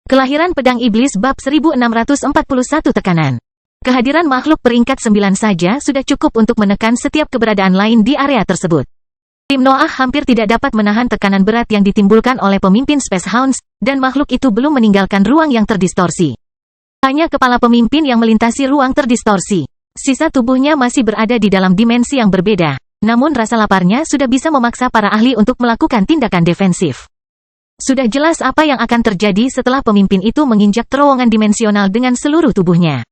Kelahiran Pedang Iblis bab 1641 tekanan. Kehadiran makhluk peringkat 9 saja sudah cukup untuk menekan setiap keberadaan lain di area tersebut. Tim Noah hampir tidak dapat menahan tekanan berat yang ditimbulkan oleh pemimpin Space Hounds, dan makhluk itu belum meninggalkan ruang yang terdistorsi. Hanya kepala pemimpin yang melintasi ruang terdistorsi. Sisa tubuhnya masih berada di dalam dimensi yang berbeda, namun rasa laparnya sudah bisa memaksa para ahli untuk melakukan tindakan defensif. Sudah jelas apa yang akan terjadi setelah pemimpin itu menginjak terowongan dimensional dengan seluruh tubuhnya.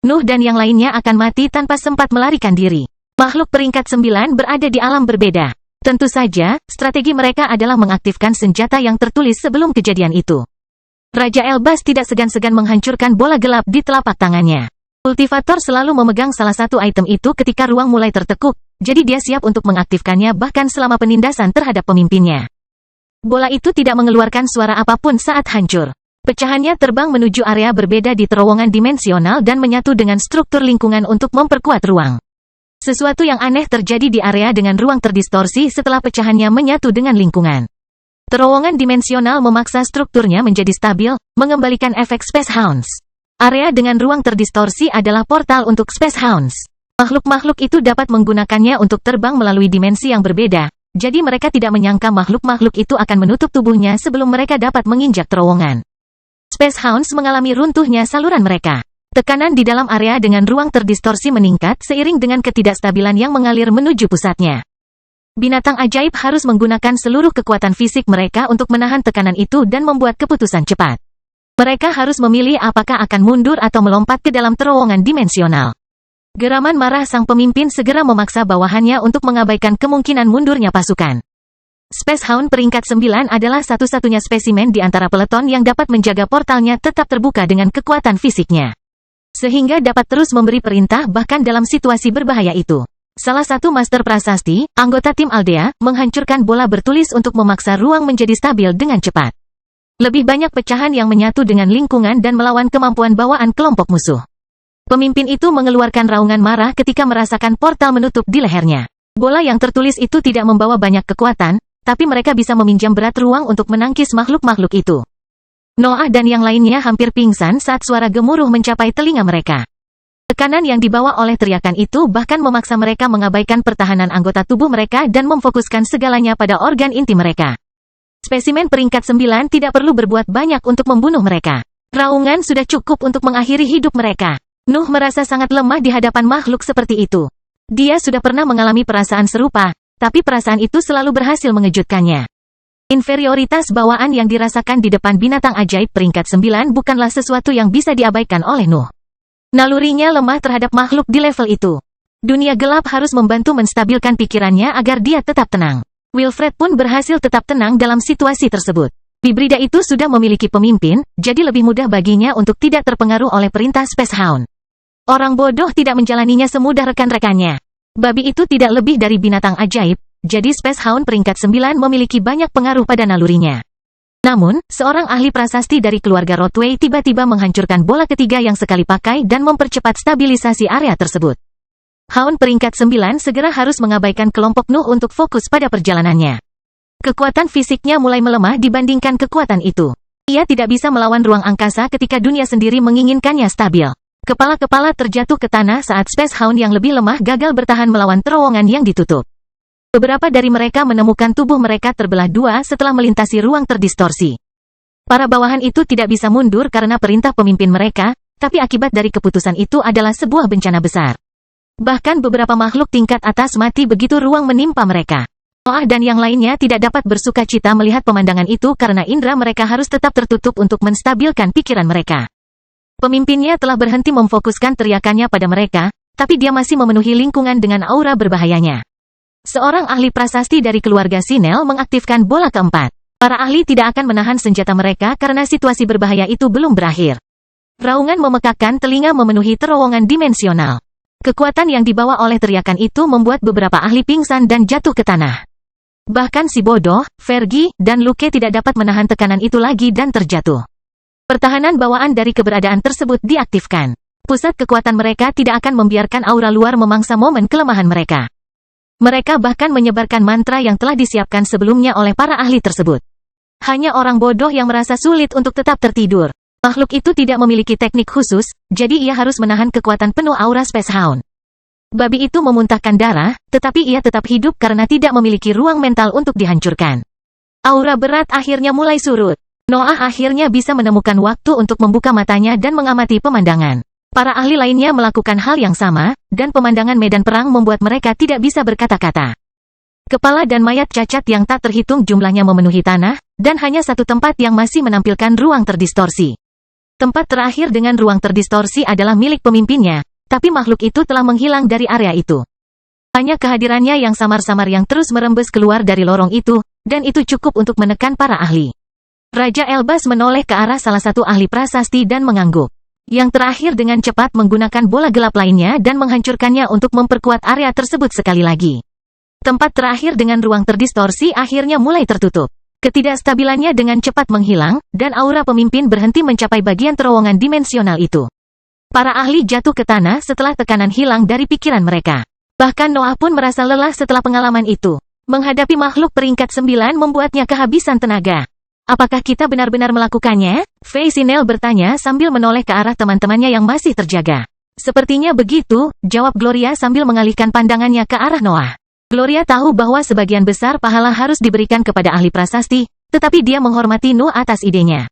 Nuh dan yang lainnya akan mati tanpa sempat melarikan diri. Makhluk peringkat 9 berada di alam berbeda. Tentu saja, strategi mereka adalah mengaktifkan senjata yang tertulis sebelum kejadian itu. Raja Elbas tidak segan-segan menghancurkan bola gelap di telapak tangannya. Kultivator selalu memegang salah satu item itu ketika ruang mulai tertekuk, jadi dia siap untuk mengaktifkannya bahkan selama penindasan terhadap pemimpinnya. Bola itu tidak mengeluarkan suara apapun saat hancur. Pecahannya terbang menuju area berbeda di terowongan dimensional dan menyatu dengan struktur lingkungan untuk memperkuat ruang. Sesuatu yang aneh terjadi di area dengan ruang terdistorsi setelah pecahannya menyatu dengan lingkungan. Terowongan dimensional memaksa strukturnya menjadi stabil, mengembalikan efek Space Hounds. Area dengan ruang terdistorsi adalah portal untuk Space Hounds. Makhluk-makhluk itu dapat menggunakannya untuk terbang melalui dimensi yang berbeda. Jadi mereka tidak menyangka makhluk-makhluk itu akan menutup tubuhnya sebelum mereka dapat menginjak terowongan. Space Hounds mengalami runtuhnya saluran mereka. Tekanan di dalam area dengan ruang terdistorsi meningkat seiring dengan ketidakstabilan yang mengalir menuju pusatnya. Binatang ajaib harus menggunakan seluruh kekuatan fisik mereka untuk menahan tekanan itu dan membuat keputusan cepat. Mereka harus memilih apakah akan mundur atau melompat ke dalam terowongan dimensional. Geraman marah sang pemimpin segera memaksa bawahannya untuk mengabaikan kemungkinan mundurnya pasukan. Space Hound peringkat 9 adalah satu-satunya spesimen di antara peleton yang dapat menjaga portalnya tetap terbuka dengan kekuatan fisiknya. Sehingga dapat terus memberi perintah bahkan dalam situasi berbahaya itu. Salah satu master prasasti, anggota tim Aldea, menghancurkan bola bertulis untuk memaksa ruang menjadi stabil dengan cepat. Lebih banyak pecahan yang menyatu dengan lingkungan dan melawan kemampuan bawaan kelompok musuh. Pemimpin itu mengeluarkan raungan marah ketika merasakan portal menutup di lehernya. Bola yang tertulis itu tidak membawa banyak kekuatan, tapi mereka bisa meminjam berat ruang untuk menangkis makhluk-makhluk itu. Noah dan yang lainnya hampir pingsan saat suara gemuruh mencapai telinga mereka. Tekanan yang dibawa oleh teriakan itu bahkan memaksa mereka mengabaikan pertahanan anggota tubuh mereka dan memfokuskan segalanya pada organ inti mereka. Spesimen peringkat 9 tidak perlu berbuat banyak untuk membunuh mereka. Raungan sudah cukup untuk mengakhiri hidup mereka. Nuh merasa sangat lemah di hadapan makhluk seperti itu. Dia sudah pernah mengalami perasaan serupa, tapi perasaan itu selalu berhasil mengejutkannya. Inferioritas bawaan yang dirasakan di depan binatang ajaib peringkat 9 bukanlah sesuatu yang bisa diabaikan oleh Nuh. Nalurinya lemah terhadap makhluk di level itu. Dunia gelap harus membantu menstabilkan pikirannya agar dia tetap tenang. Wilfred pun berhasil tetap tenang dalam situasi tersebut. Hibrida itu sudah memiliki pemimpin, jadi lebih mudah baginya untuk tidak terpengaruh oleh perintah Space Hound. Orang bodoh tidak menjalaninya semudah rekan-rekannya. Babi itu tidak lebih dari binatang ajaib, jadi Space Hound peringkat 9 memiliki banyak pengaruh pada nalurinya. Namun, seorang ahli prasasti dari keluarga Rothway tiba-tiba menghancurkan bola ketiga yang sekali pakai dan mempercepat stabilisasi area tersebut. Hound peringkat 9 segera harus mengabaikan kelompok Nuh untuk fokus pada perjalanannya. Kekuatan fisiknya mulai melemah dibandingkan kekuatan itu. Ia tidak bisa melawan ruang angkasa ketika dunia sendiri menginginkannya stabil. Kepala-kepala terjatuh ke tanah saat Space Hound yang lebih lemah gagal bertahan melawan terowongan yang ditutup. Beberapa dari mereka menemukan tubuh mereka terbelah dua setelah melintasi ruang terdistorsi. Para bawahan itu tidak bisa mundur karena perintah pemimpin mereka, tapi akibat dari keputusan itu adalah sebuah bencana besar. Bahkan beberapa makhluk tingkat atas mati begitu ruang menimpa mereka. Noah dan yang lainnya tidak dapat bersuka cita melihat pemandangan itu karena indera mereka harus tetap tertutup untuk menstabilkan pikiran mereka. Pemimpinnya telah berhenti memfokuskan teriakannya pada mereka, tapi dia masih memenuhi lingkungan dengan aura berbahayanya. Seorang ahli prasasti dari keluarga Sinel mengaktifkan bola keempat. Para ahli tidak akan menahan senjata mereka karena situasi berbahaya itu belum berakhir. Raungan memekakkan telinga memenuhi terowongan dimensional. Kekuatan yang dibawa oleh teriakan itu membuat beberapa ahli pingsan dan jatuh ke tanah. Bahkan si bodoh, Fergie, dan Luke tidak dapat menahan tekanan itu lagi dan terjatuh. Pertahanan bawaan dari keberadaan tersebut diaktifkan. Pusat kekuatan mereka tidak akan membiarkan aura luar memangsa momen kelemahan mereka. Mereka bahkan menyebarkan mantra yang telah disiapkan sebelumnya oleh para ahli tersebut. Hanya orang bodoh yang merasa sulit untuk tetap tertidur. Makhluk itu tidak memiliki teknik khusus, jadi ia harus menahan kekuatan penuh aura Space Hound. Babi itu memuntahkan darah, tetapi ia tetap hidup karena tidak memiliki ruang mental untuk dihancurkan. Aura berat akhirnya mulai surut. Noah akhirnya bisa menemukan waktu untuk membuka matanya dan mengamati pemandangan. Para ahli lainnya melakukan hal yang sama, dan pemandangan medan perang membuat mereka tidak bisa berkata-kata. Kepala dan mayat cacat yang tak terhitung jumlahnya memenuhi tanah, dan hanya satu tempat yang masih menampilkan ruang terdistorsi. Tempat terakhir dengan ruang terdistorsi adalah milik pemimpinnya, tapi makhluk itu telah menghilang dari area itu. Hanya kehadirannya yang samar-samar yang terus merembes keluar dari lorong itu, dan itu cukup untuk menekan para ahli. Raja Elbas menoleh ke arah salah satu ahli prasasti dan mengangguk. Yang terakhir dengan cepat menggunakan bola gelap lainnya dan menghancurkannya untuk memperkuat area tersebut sekali lagi. Tempat terakhir dengan ruang terdistorsi akhirnya mulai tertutup. Ketidakstabilannya dengan cepat menghilang, dan aura pemimpin berhenti mencapai bagian terowongan dimensional itu. Para ahli jatuh ke tanah setelah tekanan hilang dari pikiran mereka. Bahkan Noah pun merasa lelah setelah pengalaman itu. Menghadapi makhluk peringkat 9 membuatnya kehabisan tenaga. Apakah kita benar-benar melakukannya? Fei Sinel bertanya sambil menoleh ke arah teman-temannya yang masih terjaga. Sepertinya begitu, jawab Gloria sambil mengalihkan pandangannya ke arah Noah. Gloria tahu bahwa sebagian besar pahala harus diberikan kepada ahli prasasti, tetapi dia menghormati Nuh atas idenya.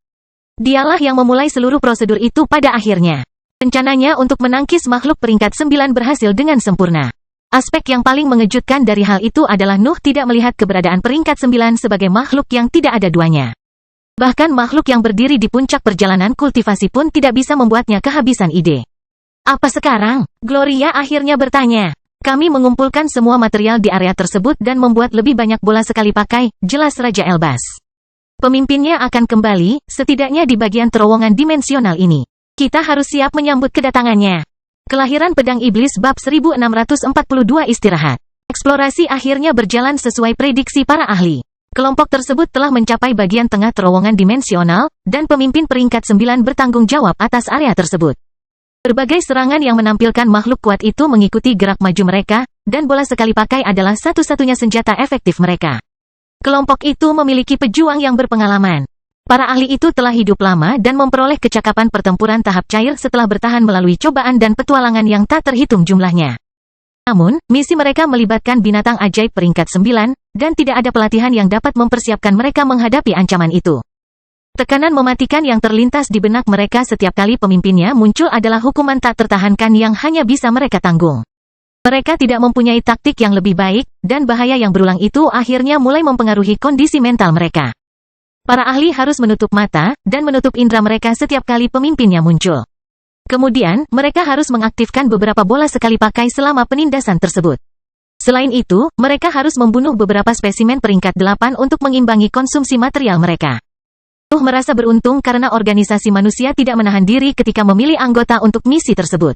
Dialah yang memulai seluruh prosedur itu pada akhirnya. Rencananya untuk menangkis makhluk peringkat 9 berhasil dengan sempurna. Aspek yang paling mengejutkan dari hal itu adalah Nuh tidak melihat keberadaan peringkat 9 sebagai makhluk yang tidak ada duanya. Bahkan makhluk yang berdiri di puncak perjalanan kultivasi pun tidak bisa membuatnya kehabisan ide. Apa sekarang? Gloria akhirnya bertanya. Kami mengumpulkan semua material di area tersebut dan membuat lebih banyak bola sekali pakai, jelas Raja Elbas. Pemimpinnya akan kembali, setidaknya di bagian terowongan dimensional ini. Kita harus siap menyambut kedatangannya. Kelahiran Pedang Iblis bab 1642 istirahat. Eksplorasi akhirnya berjalan sesuai prediksi para ahli. Kelompok tersebut telah mencapai bagian tengah terowongan dimensional, dan pemimpin peringkat 9 bertanggung jawab atas area tersebut. Berbagai serangan yang menampilkan makhluk kuat itu mengikuti gerak maju mereka, dan bola sekali pakai adalah satu-satunya senjata efektif mereka. Kelompok itu memiliki pejuang yang berpengalaman. Para ahli itu telah hidup lama dan memperoleh kecakapan pertempuran tahap cair setelah bertahan melalui cobaan dan petualangan yang tak terhitung jumlahnya. Namun, misi mereka melibatkan binatang ajaib peringkat 9, dan tidak ada pelatihan yang dapat mempersiapkan mereka menghadapi ancaman itu. Tekanan mematikan yang terlintas di benak mereka setiap kali pemimpinnya muncul adalah hukuman tak tertahankan yang hanya bisa mereka tanggung. Mereka tidak mempunyai taktik yang lebih baik, dan bahaya yang berulang itu akhirnya mulai mempengaruhi kondisi mental mereka. Para ahli harus menutup mata, dan menutup indera mereka setiap kali pemimpinnya muncul. Kemudian, mereka harus mengaktifkan beberapa bola sekali pakai selama penindasan tersebut. Selain itu, mereka harus membunuh beberapa spesimen peringkat 8 untuk mengimbangi konsumsi material mereka. Nuh merasa beruntung karena organisasi manusia tidak menahan diri ketika memilih anggota untuk misi tersebut.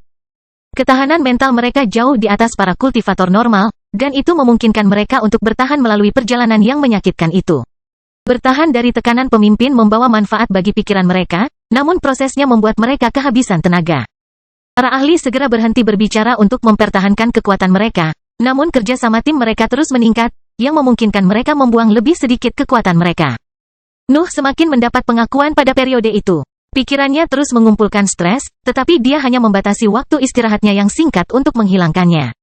Ketahanan mental mereka jauh di atas para kultivator normal, dan itu memungkinkan mereka untuk bertahan melalui perjalanan yang menyakitkan itu. Bertahan dari tekanan pemimpin membawa manfaat bagi pikiran mereka, namun prosesnya membuat mereka kehabisan tenaga. Para ahli segera berhenti berbicara untuk mempertahankan kekuatan mereka, namun kerja sama tim mereka terus meningkat, yang memungkinkan mereka membuang lebih sedikit kekuatan mereka. Nuh semakin mendapat pengakuan pada periode itu. Pikirannya terus mengumpulkan stres, tetapi dia hanya membatasi waktu istirahatnya yang singkat untuk menghilangkannya.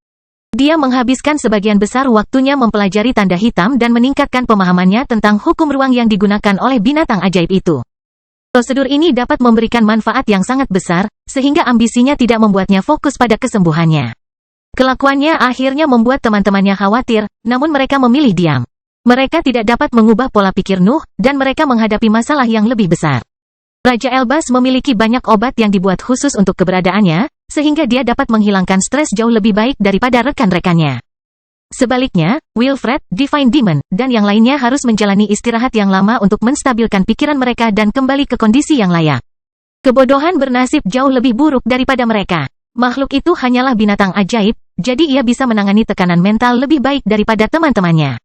Dia menghabiskan sebagian besar waktunya mempelajari tanda hitam dan meningkatkan pemahamannya tentang hukum ruang yang digunakan oleh binatang ajaib itu. Prosedur ini dapat memberikan manfaat yang sangat besar, sehingga ambisinya tidak membuatnya fokus pada kesembuhannya. Kelakuannya akhirnya membuat teman-temannya khawatir, namun mereka memilih diam. Mereka tidak dapat mengubah pola pikir Nuh, dan mereka menghadapi masalah yang lebih besar. Raja Elbas memiliki banyak obat yang dibuat khusus untuk keberadaannya, sehingga dia dapat menghilangkan stres jauh lebih baik daripada rekan-rekannya. Sebaliknya, Wilfred, Divine Demon, dan yang lainnya harus menjalani istirahat yang lama untuk menstabilkan pikiran mereka dan kembali ke kondisi yang layak. Kebodohan bernasib jauh lebih buruk daripada mereka. Makhluk itu hanyalah binatang ajaib, jadi ia bisa menangani tekanan mental lebih baik daripada teman-temannya.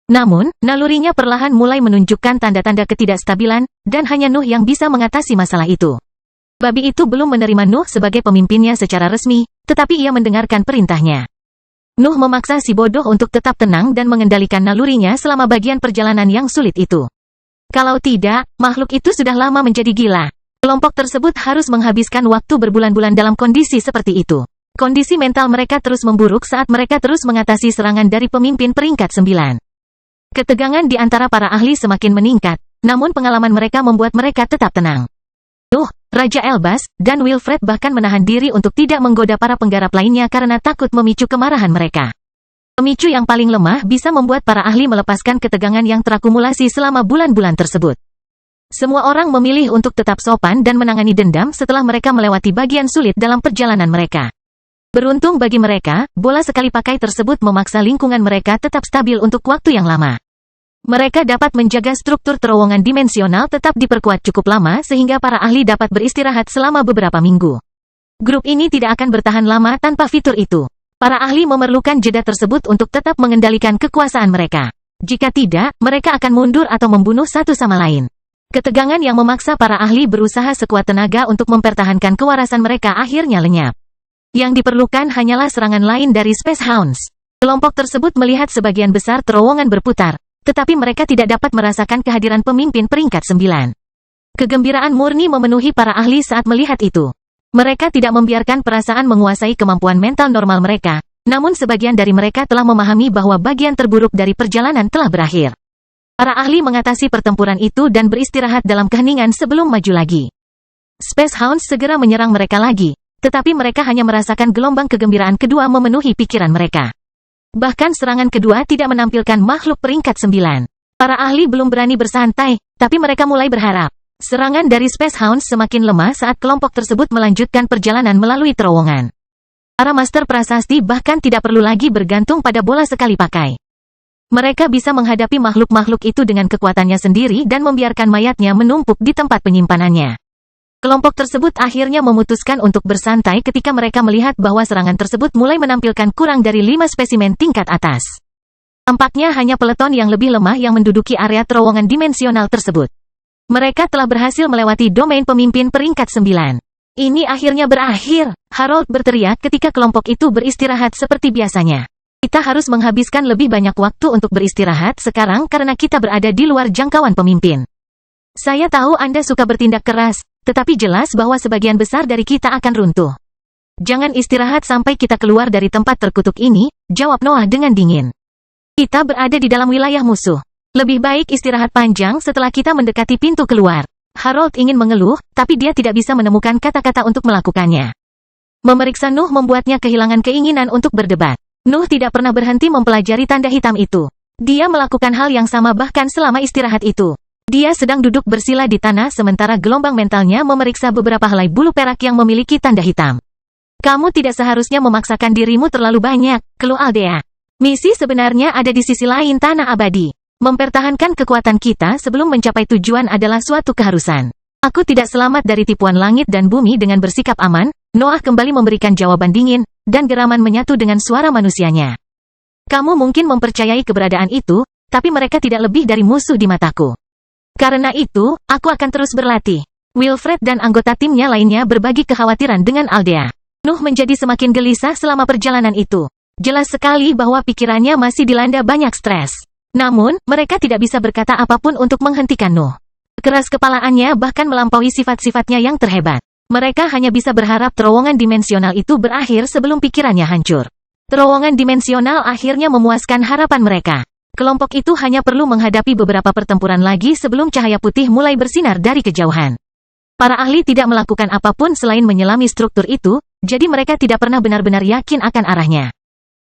Namun, nalurinya perlahan mulai menunjukkan tanda-tanda ketidakstabilan, dan hanya Nuh yang bisa mengatasi masalah itu. Babi itu belum menerima Nuh sebagai pemimpinnya secara resmi, tetapi ia mendengarkan perintahnya. Nuh memaksa si bodoh untuk tetap tenang dan mengendalikan nalurinya selama bagian perjalanan yang sulit itu. Kalau tidak, makhluk itu sudah lama menjadi gila. Kelompok tersebut harus menghabiskan waktu berbulan-bulan dalam kondisi seperti itu. Kondisi mental mereka terus memburuk saat mereka terus mengatasi serangan dari pemimpin peringkat 9. Ketegangan di antara para ahli semakin meningkat, namun pengalaman mereka membuat mereka tetap tenang. Raja Elbas, dan Wilfred bahkan menahan diri untuk tidak menggoda para penggarap lainnya karena takut memicu kemarahan mereka. Pemicu yang paling lemah bisa membuat para ahli melepaskan ketegangan yang terakumulasi selama bulan-bulan tersebut. Semua orang memilih untuk tetap sopan dan menangani dendam setelah mereka melewati bagian sulit dalam perjalanan mereka. Beruntung bagi mereka, bola sekali pakai tersebut memaksa lingkungan mereka tetap stabil untuk waktu yang lama. Mereka dapat menjaga struktur terowongan dimensional tetap diperkuat cukup lama sehingga para ahli dapat beristirahat selama beberapa minggu. Grup ini tidak akan bertahan lama tanpa fitur itu. Para ahli memerlukan jeda tersebut untuk tetap mengendalikan kekuasaan mereka. Jika tidak, mereka akan mundur atau membunuh satu sama lain. Ketegangan yang memaksa para ahli berusaha sekuat tenaga untuk mempertahankan kewarasan mereka akhirnya lenyap. Yang diperlukan hanyalah serangan lain dari Space Hounds. Kelompok tersebut melihat sebagian besar terowongan berputar, tetapi mereka tidak dapat merasakan kehadiran pemimpin peringkat 9. Kegembiraan murni memenuhi para ahli saat melihat itu. Mereka tidak membiarkan perasaan menguasai kemampuan mental normal mereka, namun sebagian dari mereka telah memahami bahwa bagian terburuk dari perjalanan telah berakhir. Para ahli mengatasi pertempuran itu dan beristirahat dalam keheningan sebelum maju lagi. Space Hounds segera menyerang mereka lagi, tetapi mereka hanya merasakan gelombang kegembiraan kedua memenuhi pikiran mereka. Bahkan serangan kedua tidak menampilkan makhluk peringkat 9. Para ahli belum berani bersantai, tapi mereka mulai berharap. Serangan dari Space Hounds semakin lemah saat kelompok tersebut melanjutkan perjalanan melalui terowongan. Para master prasasti bahkan tidak perlu lagi bergantung pada bola sekali pakai. Mereka bisa menghadapi makhluk-makhluk itu dengan kekuatannya sendiri dan membiarkan mayatnya menumpuk di tempat penyimpanannya. Kelompok tersebut akhirnya memutuskan untuk bersantai ketika mereka melihat bahwa serangan tersebut mulai menampilkan kurang dari 5 spesimen tingkat atas. Tampaknya hanya peleton yang lebih lemah yang menduduki area terowongan dimensional tersebut. Mereka telah berhasil melewati domain pemimpin peringkat 9. Ini akhirnya berakhir, Harold berteriak ketika kelompok itu beristirahat seperti biasanya. Kita harus menghabiskan lebih banyak waktu untuk beristirahat sekarang karena kita berada di luar jangkauan pemimpin. Saya tahu Anda suka bertindak keras, tetapi jelas bahwa sebagian besar dari kita akan runtuh. Jangan istirahat sampai kita keluar dari tempat terkutuk ini, jawab Noah dengan dingin. Kita berada di dalam wilayah musuh. Lebih baik istirahat panjang setelah kita mendekati pintu keluar. Harold ingin mengeluh, tapi dia tidak bisa menemukan kata-kata untuk melakukannya. Memeriksa Nuh membuatnya kehilangan keinginan untuk berdebat. Nuh tidak pernah berhenti mempelajari tanda hitam itu. Dia melakukan hal yang sama bahkan selama istirahat itu. Dia sedang duduk bersila di tanah sementara gelombang mentalnya memeriksa beberapa helai bulu perak yang memiliki tanda hitam. Kamu tidak seharusnya memaksakan dirimu terlalu banyak, keluh Aldea. Misi sebenarnya ada di sisi lain tanah abadi. Mempertahankan kekuatan kita sebelum mencapai tujuan adalah suatu keharusan. Aku tidak selamat dari tipuan langit dan bumi dengan bersikap aman. Noah kembali memberikan jawaban dingin, dan geraman menyatu dengan suara manusianya. Kamu mungkin mempercayai keberadaan itu, tapi mereka tidak lebih dari musuh di mataku. Karena itu, aku akan terus berlatih. Wilfred dan anggota timnya lainnya berbagi kekhawatiran dengan Aldea. Nuh menjadi semakin gelisah selama perjalanan itu. Jelas sekali bahwa pikirannya masih dilanda banyak stres. Namun, mereka tidak bisa berkata apapun untuk menghentikan Nuh. Keras kepalaannya bahkan melampaui sifat-sifatnya yang terhebat. Mereka hanya bisa berharap terowongan dimensional itu berakhir sebelum pikirannya hancur. Terowongan dimensional akhirnya memuaskan harapan mereka. Kelompok itu hanya perlu menghadapi beberapa pertempuran lagi sebelum cahaya putih mulai bersinar dari kejauhan. Para ahli tidak melakukan apapun selain menyelami struktur itu, jadi mereka tidak pernah benar-benar yakin akan arahnya.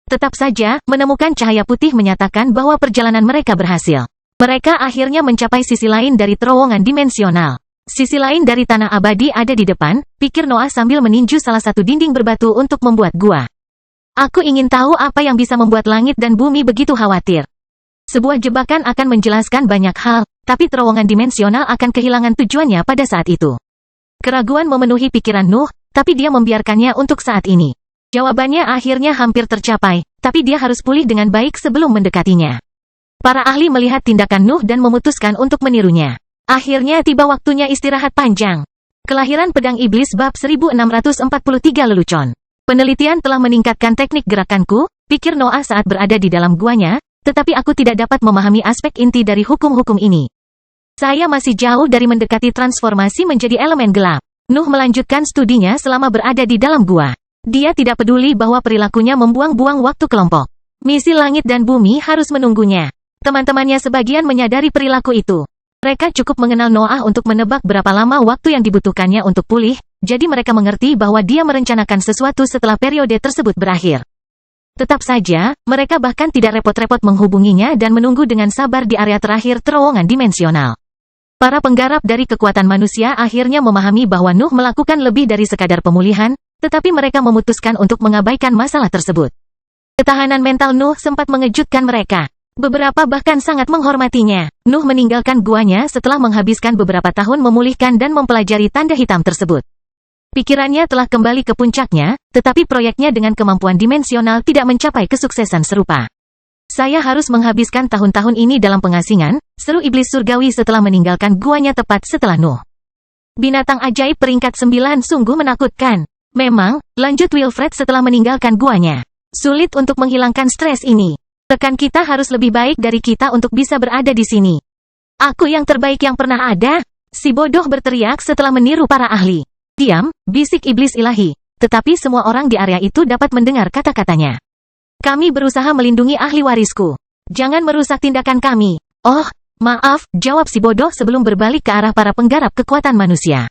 Tetap saja, menemukan cahaya putih menyatakan bahwa perjalanan mereka berhasil. Mereka akhirnya mencapai sisi lain dari terowongan dimensional. Sisi lain dari tanah abadi ada di depan, pikir Noah sambil meninju salah satu dinding berbatu untuk membuat gua. Aku ingin tahu apa yang bisa membuat langit dan bumi begitu khawatir. Sebuah jebakan akan menjelaskan banyak hal, tapi terowongan dimensional akan kehilangan tujuannya pada saat itu. Keraguan memenuhi pikiran Nuh, tapi dia membiarkannya untuk saat ini. Jawabannya akhirnya hampir tercapai, tapi dia harus pulih dengan baik sebelum mendekatinya. Para ahli melihat tindakan Nuh dan memutuskan untuk menirunya. Akhirnya tiba waktunya istirahat panjang. Kelahiran pedang iblis bab 1643 lelucon. Penelitian telah meningkatkan teknik gerakanku, pikir Noah saat berada di dalam guanya, tetapi aku tidak dapat memahami aspek inti dari hukum-hukum ini. Saya masih jauh dari mendekati transformasi menjadi elemen gelap. Nuh melanjutkan studinya selama berada di dalam gua. Dia tidak peduli bahwa perilakunya membuang-buang waktu kelompok. Misi langit dan bumi harus menunggunya. Teman-temannya sebagian menyadari perilaku itu. Mereka cukup mengenal Noah untuk menebak berapa lama waktu yang dibutuhkannya untuk pulih, jadi mereka mengerti bahwa dia merencanakan sesuatu setelah periode tersebut berakhir. Tetap saja, mereka bahkan tidak repot-repot menghubunginya dan menunggu dengan sabar di area terakhir terowongan dimensional. Para penggarap dari kekuatan manusia akhirnya memahami bahwa Nuh melakukan lebih dari sekadar pemulihan, tetapi mereka memutuskan untuk mengabaikan masalah tersebut. Ketahanan mental Nuh sempat mengejutkan mereka. Beberapa bahkan sangat menghormatinya. Nuh meninggalkan guanya setelah menghabiskan beberapa tahun memulihkan dan mempelajari tanda hitam tersebut. Pikirannya telah kembali ke puncaknya, tetapi proyeknya dengan kemampuan dimensional tidak mencapai kesuksesan serupa. Saya harus menghabiskan tahun-tahun ini dalam pengasingan, seru iblis surgawi setelah meninggalkan guanya tepat setelah Nuh. Binatang ajaib peringkat 9 sungguh menakutkan. Memang, lanjut Wilfred setelah meninggalkan guanya. Sulit untuk menghilangkan stres ini. Rekan kita harus lebih baik dari kita untuk bisa berada di sini. Aku yang terbaik yang pernah ada, si bodoh berteriak setelah meniru para ahli. Diam, bisik iblis ilahi. Tetapi semua orang di area itu dapat mendengar kata-katanya. Kami berusaha melindungi ahli warisku. Jangan merusak tindakan kami. Oh, maaf, jawab si bodoh sebelum berbalik ke arah para penggarap kekuatan manusia.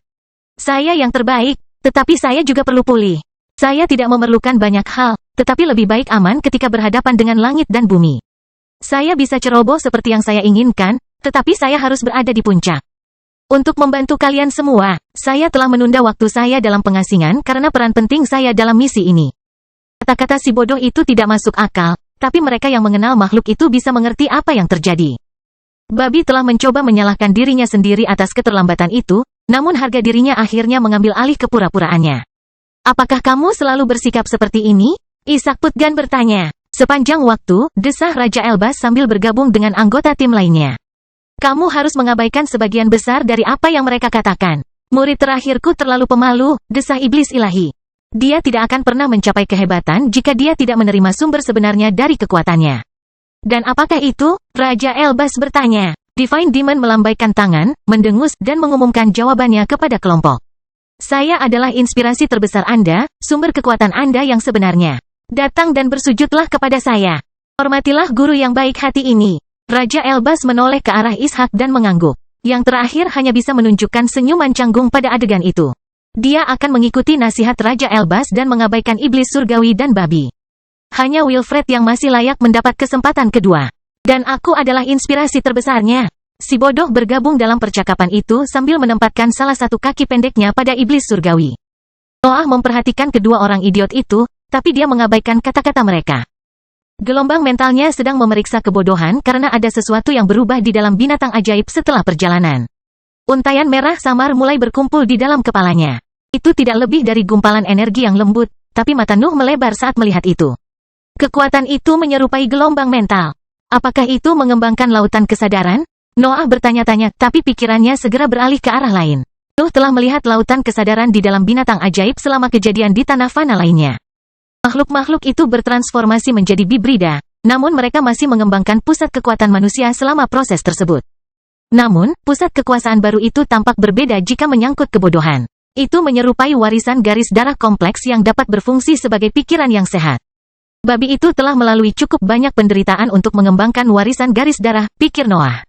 Saya yang terbaik, tetapi saya juga perlu pulih. Saya tidak memerlukan banyak hal, tetapi lebih baik aman ketika berhadapan dengan langit dan bumi. Saya bisa ceroboh seperti yang saya inginkan, tetapi saya harus berada di puncak. Untuk membantu kalian semua, saya telah menunda waktu saya dalam pengasingan karena peran penting saya dalam misi ini. Kata-kata si bodoh itu tidak masuk akal, tapi mereka yang mengenal makhluk itu bisa mengerti apa yang terjadi. Babi telah mencoba menyalahkan dirinya sendiri atas keterlambatan itu, namun harga dirinya akhirnya mengambil alih kepura-puraannya. Apakah kamu selalu bersikap seperti ini? Ishak Putgan bertanya. Sepanjang waktu, desah Raja Elbas sambil bergabung dengan anggota tim lainnya. Kamu harus mengabaikan sebagian besar dari apa yang mereka katakan. Murid terakhirku terlalu pemalu, desah iblis ilahi. Dia tidak akan pernah mencapai kehebatan jika dia tidak menerima sumber sebenarnya dari kekuatannya. Dan apakah itu? Raja Elbas bertanya. Divine Demon melambaikan tangan, mendengus, dan mengumumkan jawabannya kepada kelompok. Saya adalah inspirasi terbesar Anda, sumber kekuatan Anda yang sebenarnya. Datang dan bersujudlah kepada saya. Hormatilah guru yang baik hati ini. Raja Elbas menoleh ke arah Ishak dan mengangguk. Yang terakhir hanya bisa menunjukkan senyuman canggung pada adegan itu. Dia akan mengikuti nasihat Raja Elbas dan mengabaikan iblis surgawi dan babi. Hanya Wilfred yang masih layak mendapat kesempatan kedua. Dan aku adalah inspirasi terbesarnya. Si bodoh bergabung dalam percakapan itu sambil menempatkan salah satu kaki pendeknya pada iblis surgawi. Noah memperhatikan kedua orang idiot itu, tapi dia mengabaikan kata-kata mereka. Gelombang mentalnya sedang memeriksa kebodohan karena ada sesuatu yang berubah di dalam binatang ajaib setelah perjalanan. Untaian merah samar mulai berkumpul di dalam kepalanya. Itu tidak lebih dari gumpalan energi yang lembut, tapi mata Nuh melebar saat melihat itu. Kekuatan itu menyerupai gelombang mental. Apakah itu mengembangkan lautan kesadaran? Noah bertanya-tanya, tapi pikirannya segera beralih ke arah lain. Nuh telah melihat lautan kesadaran di dalam binatang ajaib selama kejadian di tanah fana lainnya. Makhluk-makhluk itu bertransformasi menjadi bibrida, namun mereka masih mengembangkan pusat kekuatan manusia selama proses tersebut. Namun, pusat kekuasaan baru itu tampak berbeda jika menyangkut kebodohan. Itu menyerupai warisan garis darah kompleks yang dapat berfungsi sebagai pikiran yang sehat. Babi itu telah melalui cukup banyak penderitaan untuk mengembangkan warisan garis darah, pikir Noah.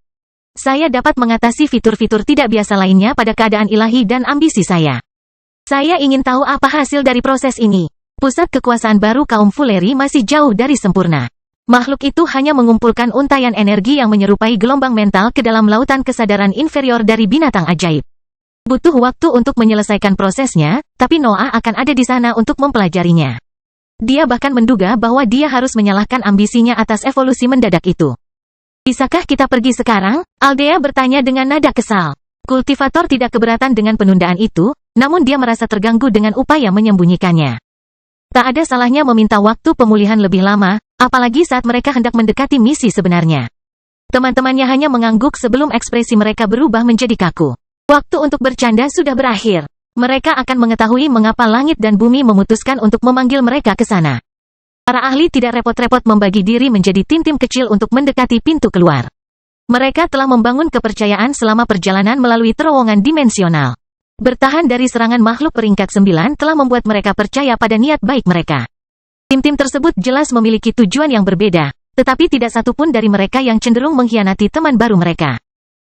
Saya dapat mengatasi fitur-fitur tidak biasa lainnya pada keadaan ilahi dan ambisi saya. Saya ingin tahu apa hasil dari proses ini. Pusat kekuasaan baru kaum Fuleri masih jauh dari sempurna. Makhluk itu hanya mengumpulkan untaian energi yang menyerupai gelombang mental ke dalam lautan kesadaran inferior dari binatang ajaib. Butuh waktu untuk menyelesaikan prosesnya, tapi Noah akan ada di sana untuk mempelajarinya. Dia bahkan menduga bahwa dia harus menyalahkan ambisinya atas evolusi mendadak itu. Bisakah kita pergi sekarang? Aldea bertanya dengan nada kesal. Kultivator tidak keberatan dengan penundaan itu, namun dia merasa terganggu dengan upaya menyembunyikannya. Tak ada salahnya meminta waktu pemulihan lebih lama, apalagi saat mereka hendak mendekati misi sebenarnya. Teman-temannya hanya mengangguk sebelum ekspresi mereka berubah menjadi kaku. Waktu untuk bercanda sudah berakhir. Mereka akan mengetahui mengapa langit dan bumi memutuskan untuk memanggil mereka ke sana. Para ahli tidak repot-repot membagi diri menjadi tim-tim kecil untuk mendekati pintu keluar. Mereka telah membangun kepercayaan selama perjalanan melalui terowongan dimensional. Bertahan dari serangan makhluk peringkat 9 telah membuat mereka percaya pada niat baik mereka. Tim-tim tersebut jelas memiliki tujuan yang berbeda, tetapi tidak satupun dari mereka yang cenderung mengkhianati teman baru mereka.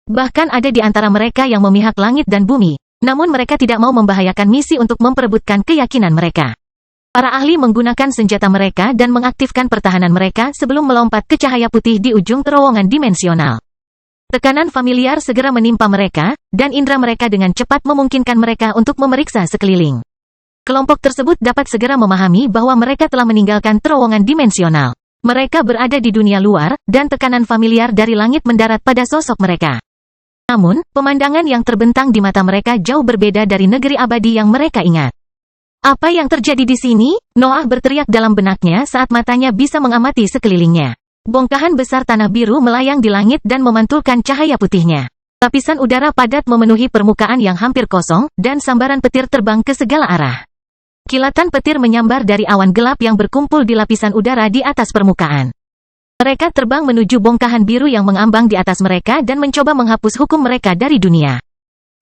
Bahkan ada di antara mereka yang memihak langit dan bumi, namun mereka tidak mau membahayakan misi untuk memperebutkan keyakinan mereka. Para ahli menggunakan senjata mereka dan mengaktifkan pertahanan mereka sebelum melompat ke cahaya putih di ujung terowongan dimensional. Tekanan familiar segera menimpa mereka, dan indera mereka dengan cepat memungkinkan mereka untuk memeriksa sekeliling. Kelompok tersebut dapat segera memahami bahwa mereka telah meninggalkan terowongan dimensional. Mereka berada di dunia luar, dan tekanan familiar dari langit mendarat pada sosok mereka. Namun, pemandangan yang terbentang di mata mereka jauh berbeda dari negeri abadi yang mereka ingat. Apa yang terjadi di sini? Noah berteriak dalam benaknya saat matanya bisa mengamati sekelilingnya. Bongkahan besar tanah biru melayang di langit dan memantulkan cahaya putihnya. Lapisan udara padat memenuhi permukaan yang hampir kosong, dan sambaran petir terbang ke segala arah. Kilatan petir menyambar dari awan gelap yang berkumpul di lapisan udara di atas permukaan. Mereka terbang menuju bongkahan biru yang mengambang di atas mereka dan mencoba menghapus hukum mereka dari dunia.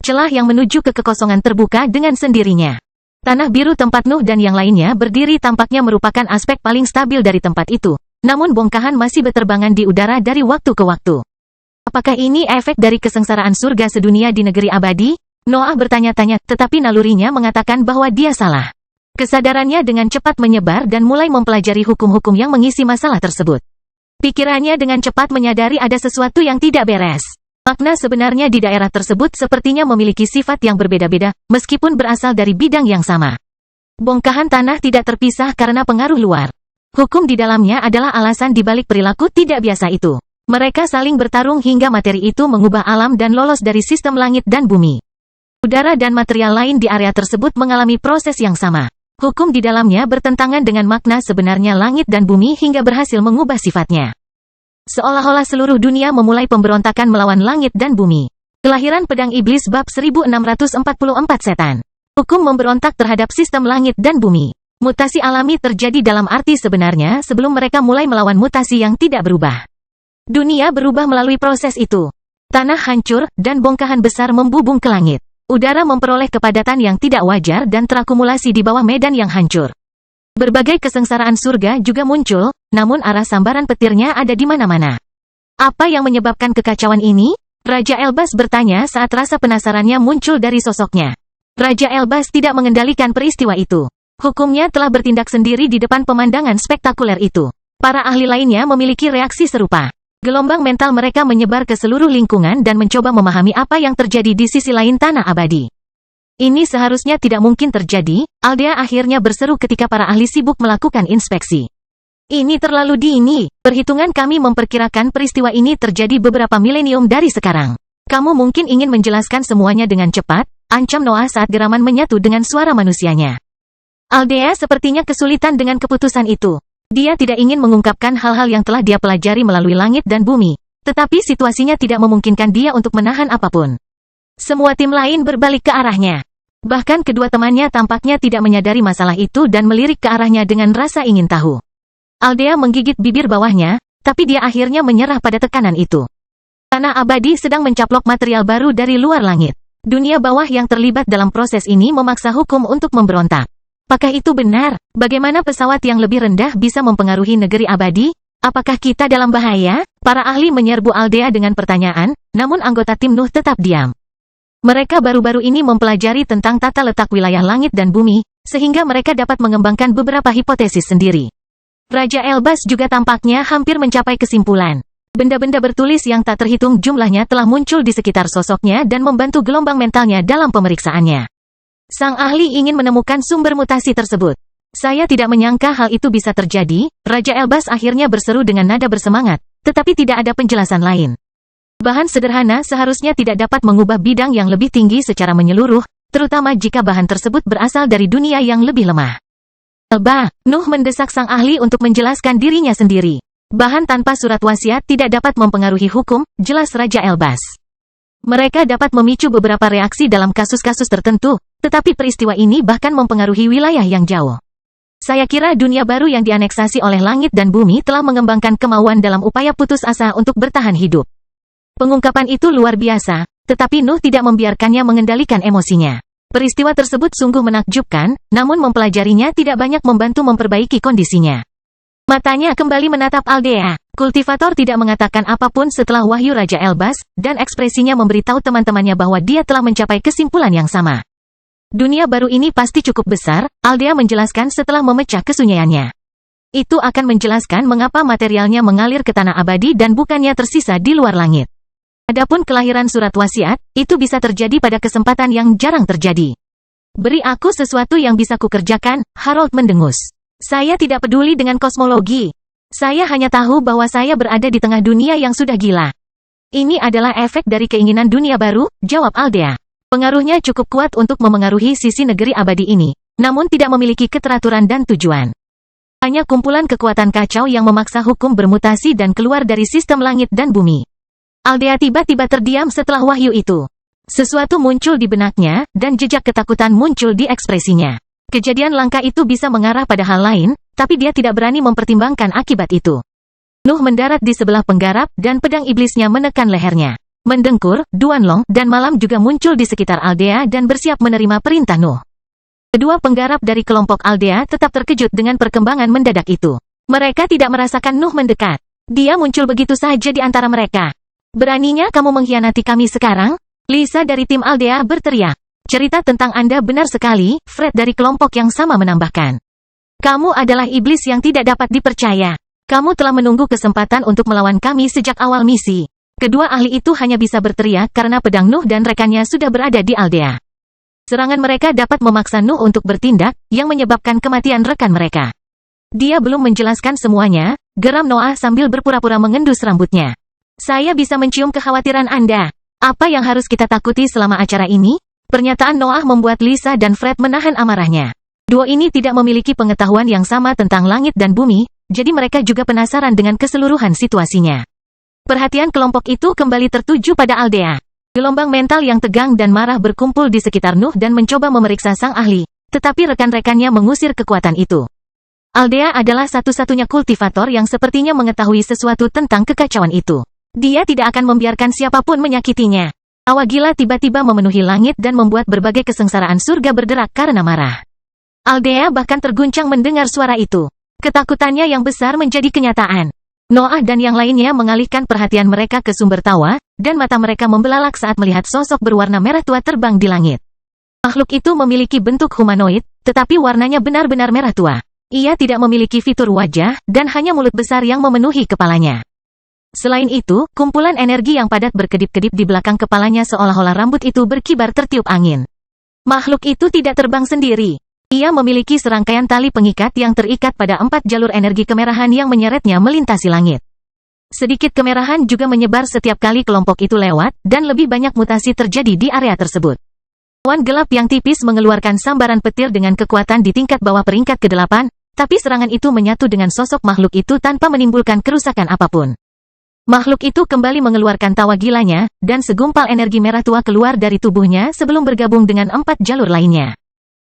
Celah yang menuju ke kekosongan terbuka dengan sendirinya. Tanah biru tempat Nuh dan yang lainnya berdiri tampaknya merupakan aspek paling stabil dari tempat itu. Namun bongkahan masih berterbangan di udara dari waktu ke waktu. Apakah ini efek dari kesengsaraan surga sedunia di negeri abadi? Noah bertanya-tanya, tetapi nalurinya mengatakan bahwa dia salah. Kesadarannya dengan cepat menyebar dan mulai mempelajari hukum-hukum yang mengisi masalah tersebut. Pikirannya dengan cepat menyadari ada sesuatu yang tidak beres. Makna sebenarnya di daerah tersebut sepertinya memiliki sifat yang berbeda-beda, meskipun berasal dari bidang yang sama. Bongkahan tanah tidak terpisah karena pengaruh luar. Hukum di dalamnya adalah alasan dibalik perilaku tidak biasa itu. Mereka saling bertarung hingga materi itu mengubah alam dan lolos dari sistem langit dan bumi. Udara dan material lain di area tersebut mengalami proses yang sama. Hukum di dalamnya bertentangan dengan makna sebenarnya langit dan bumi hingga berhasil mengubah sifatnya. Seolah-olah seluruh dunia memulai pemberontakan melawan langit dan bumi. Kelahiran pedang iblis bab 1644 setan. Hukum memberontak terhadap sistem langit dan bumi. Mutasi alami terjadi dalam arti sebenarnya sebelum mereka mulai melawan mutasi yang tidak berubah. Dunia berubah melalui proses itu. Tanah hancur, dan bongkahan besar membubung ke langit. Udara memperoleh kepadatan yang tidak wajar dan terakumulasi di bawah medan yang hancur. Berbagai kesengsaraan surga juga muncul, namun arah sambaran petirnya ada di mana-mana. Apa yang menyebabkan kekacauan ini? Raja Elbas bertanya saat rasa penasarannya muncul dari sosoknya. Raja Elbas tidak mengendalikan peristiwa itu. Hukumnya telah bertindak sendiri di depan pemandangan spektakuler itu. Para ahli lainnya memiliki reaksi serupa. Gelombang mental mereka menyebar ke seluruh lingkungan dan mencoba memahami apa yang terjadi di sisi lain tanah abadi. Ini seharusnya tidak mungkin terjadi, Aldea akhirnya berseru ketika para ahli sibuk melakukan inspeksi. Ini terlalu dini, perhitungan kami memperkirakan peristiwa ini terjadi beberapa milenium dari sekarang. Kamu mungkin ingin menjelaskan semuanya dengan cepat, ancam Noah saat geraman menyatu dengan suara manusianya. Aldea sepertinya kesulitan dengan keputusan itu. Dia tidak ingin mengungkapkan hal-hal yang telah dia pelajari melalui langit dan bumi, tetapi situasinya tidak memungkinkan dia untuk menahan apapun. Semua tim lain berbalik ke arahnya. Bahkan kedua temannya tampaknya tidak menyadari masalah itu dan melirik ke arahnya dengan rasa ingin tahu. Aldea menggigit bibir bawahnya, tapi dia akhirnya menyerah pada tekanan itu. Tanah abadi sedang mencaplok material baru dari luar langit. Dunia bawah yang terlibat dalam proses ini memaksa hukum untuk memberontak. Apakah itu benar? Bagaimana pesawat yang lebih rendah bisa mempengaruhi negeri abadi? Apakah kita dalam bahaya? Para ahli menyerbu Aldea dengan pertanyaan, namun anggota tim Nuh tetap diam. Mereka baru-baru ini mempelajari tentang tata letak wilayah langit dan bumi, sehingga mereka dapat mengembangkan beberapa hipotesis sendiri. Raja Elbas juga tampaknya hampir mencapai kesimpulan. Benda-benda bertulis yang tak terhitung jumlahnya telah muncul di sekitar sosoknya dan membantu gelombang mentalnya dalam pemeriksaannya. Sang ahli ingin menemukan sumber mutasi tersebut. Saya tidak menyangka hal itu bisa terjadi, Raja Elbas akhirnya berseru dengan nada bersemangat, tetapi tidak ada penjelasan lain. Bahan sederhana seharusnya tidak dapat mengubah bidang yang lebih tinggi secara menyeluruh, terutama jika bahan tersebut berasal dari dunia yang lebih lemah. Elba, Nuh mendesak sang ahli untuk menjelaskan dirinya sendiri. Bahan tanpa surat wasiat tidak dapat mempengaruhi hukum, jelas Raja Elbas. Mereka dapat memicu beberapa reaksi dalam kasus-kasus tertentu, tetapi peristiwa ini bahkan mempengaruhi wilayah yang jauh. Saya kira dunia baru yang dianeksasi oleh langit dan bumi telah mengembangkan kemauan dalam upaya putus asa untuk bertahan hidup. Pengungkapan itu luar biasa, tetapi Nuh tidak membiarkannya mengendalikan emosinya. Peristiwa tersebut sungguh menakjubkan, namun mempelajarinya tidak banyak membantu memperbaiki kondisinya. Matanya kembali menatap Aldea. Kultivator tidak mengatakan apapun setelah wahyu Raja Elbas, dan ekspresinya memberitahu teman-temannya bahwa dia telah mencapai kesimpulan yang sama. Dunia baru ini pasti cukup besar, Aldea menjelaskan setelah memecah kesunyiannya. Itu akan menjelaskan mengapa materialnya mengalir ke tanah abadi dan bukannya tersisa di luar langit. Adapun kelahiran surat wasiat, itu bisa terjadi pada kesempatan yang jarang terjadi. Beri aku sesuatu yang bisa kukerjakan, Harold mendengus. Saya tidak peduli dengan kosmologi. Saya hanya tahu bahwa saya berada di tengah dunia yang sudah gila. Ini adalah efek dari keinginan dunia baru, jawab Aldea. Pengaruhnya cukup kuat untuk memengaruhi sisi negeri abadi ini, namun tidak memiliki keteraturan dan tujuan. Hanya kumpulan kekuatan kacau yang memaksa hukum bermutasi dan keluar dari sistem langit dan bumi. Aldea tiba-tiba terdiam setelah wahyu itu. Sesuatu muncul di benaknya, dan jejak ketakutan muncul di ekspresinya. Kejadian langka itu bisa mengarah pada hal lain, tapi dia tidak berani mempertimbangkan akibat itu. Nuh mendarat di sebelah penggarap, dan pedang iblisnya menekan lehernya. Mendengkur, Duanlong, dan Malam juga muncul di sekitar Aldea dan bersiap menerima perintah Nuh. Kedua penggarap dari kelompok Aldea tetap terkejut dengan perkembangan mendadak itu. Mereka tidak merasakan Nuh mendekat. Dia muncul begitu saja di antara mereka. Beraninya kamu mengkhianati kami sekarang? Lisa dari tim Aldea berteriak. Cerita tentang Anda benar sekali, Fred dari kelompok yang sama menambahkan. Kamu adalah iblis yang tidak dapat dipercaya. Kamu telah menunggu kesempatan untuk melawan kami sejak awal misi. Kedua ahli itu hanya bisa berteriak karena pedang Nuh dan rekannya sudah berada di Aldea. Serangan mereka dapat memaksa Nuh untuk bertindak, yang menyebabkan kematian rekan mereka. Dia belum menjelaskan semuanya, geram Noah sambil berpura-pura mengendus rambutnya. Saya bisa mencium kekhawatiran Anda. Apa yang harus kita takuti selama acara ini? Pernyataan Noah membuat Lisa dan Fred menahan amarahnya. Duo ini tidak memiliki pengetahuan yang sama tentang langit dan bumi, jadi mereka juga penasaran dengan keseluruhan situasinya. Perhatian kelompok itu kembali tertuju pada Aldea. Gelombang mental yang tegang dan marah berkumpul di sekitar Nuh dan mencoba memeriksa sang ahli, tetapi rekan-rekannya mengusir kekuatan itu. Aldea adalah satu-satunya kultivator yang sepertinya mengetahui sesuatu tentang kekacauan itu. Dia tidak akan membiarkan siapapun menyakitinya. Awa gila tiba-tiba memenuhi langit dan membuat berbagai kesengsaraan surga berderak karena marah. Aldea bahkan terguncang mendengar suara itu. Ketakutannya yang besar menjadi kenyataan. Noah dan yang lainnya mengalihkan perhatian mereka ke sumber tawa, dan mata mereka membelalak saat melihat sosok berwarna merah tua terbang di langit. Makhluk itu memiliki bentuk humanoid, tetapi warnanya benar-benar merah tua. Ia tidak memiliki fitur wajah, dan hanya mulut besar yang memenuhi kepalanya. Selain itu, kumpulan energi yang padat berkedip-kedip di belakang kepalanya seolah-olah rambut itu berkibar tertiup angin. Makhluk itu tidak terbang sendiri. Ia memiliki serangkaian tali pengikat yang terikat pada 4 jalur energi kemerahan yang menyeretnya melintasi langit. Sedikit kemerahan juga menyebar setiap kali kelompok itu lewat, dan lebih banyak mutasi terjadi di area tersebut. Awan gelap yang tipis mengeluarkan sambaran petir dengan kekuatan di tingkat bawah peringkat ke-8, tapi serangan itu menyatu dengan sosok makhluk itu tanpa menimbulkan kerusakan apapun. Makhluk itu kembali mengeluarkan tawa gilanya, dan segumpal energi merah tua keluar dari tubuhnya sebelum bergabung dengan 4 jalur lainnya.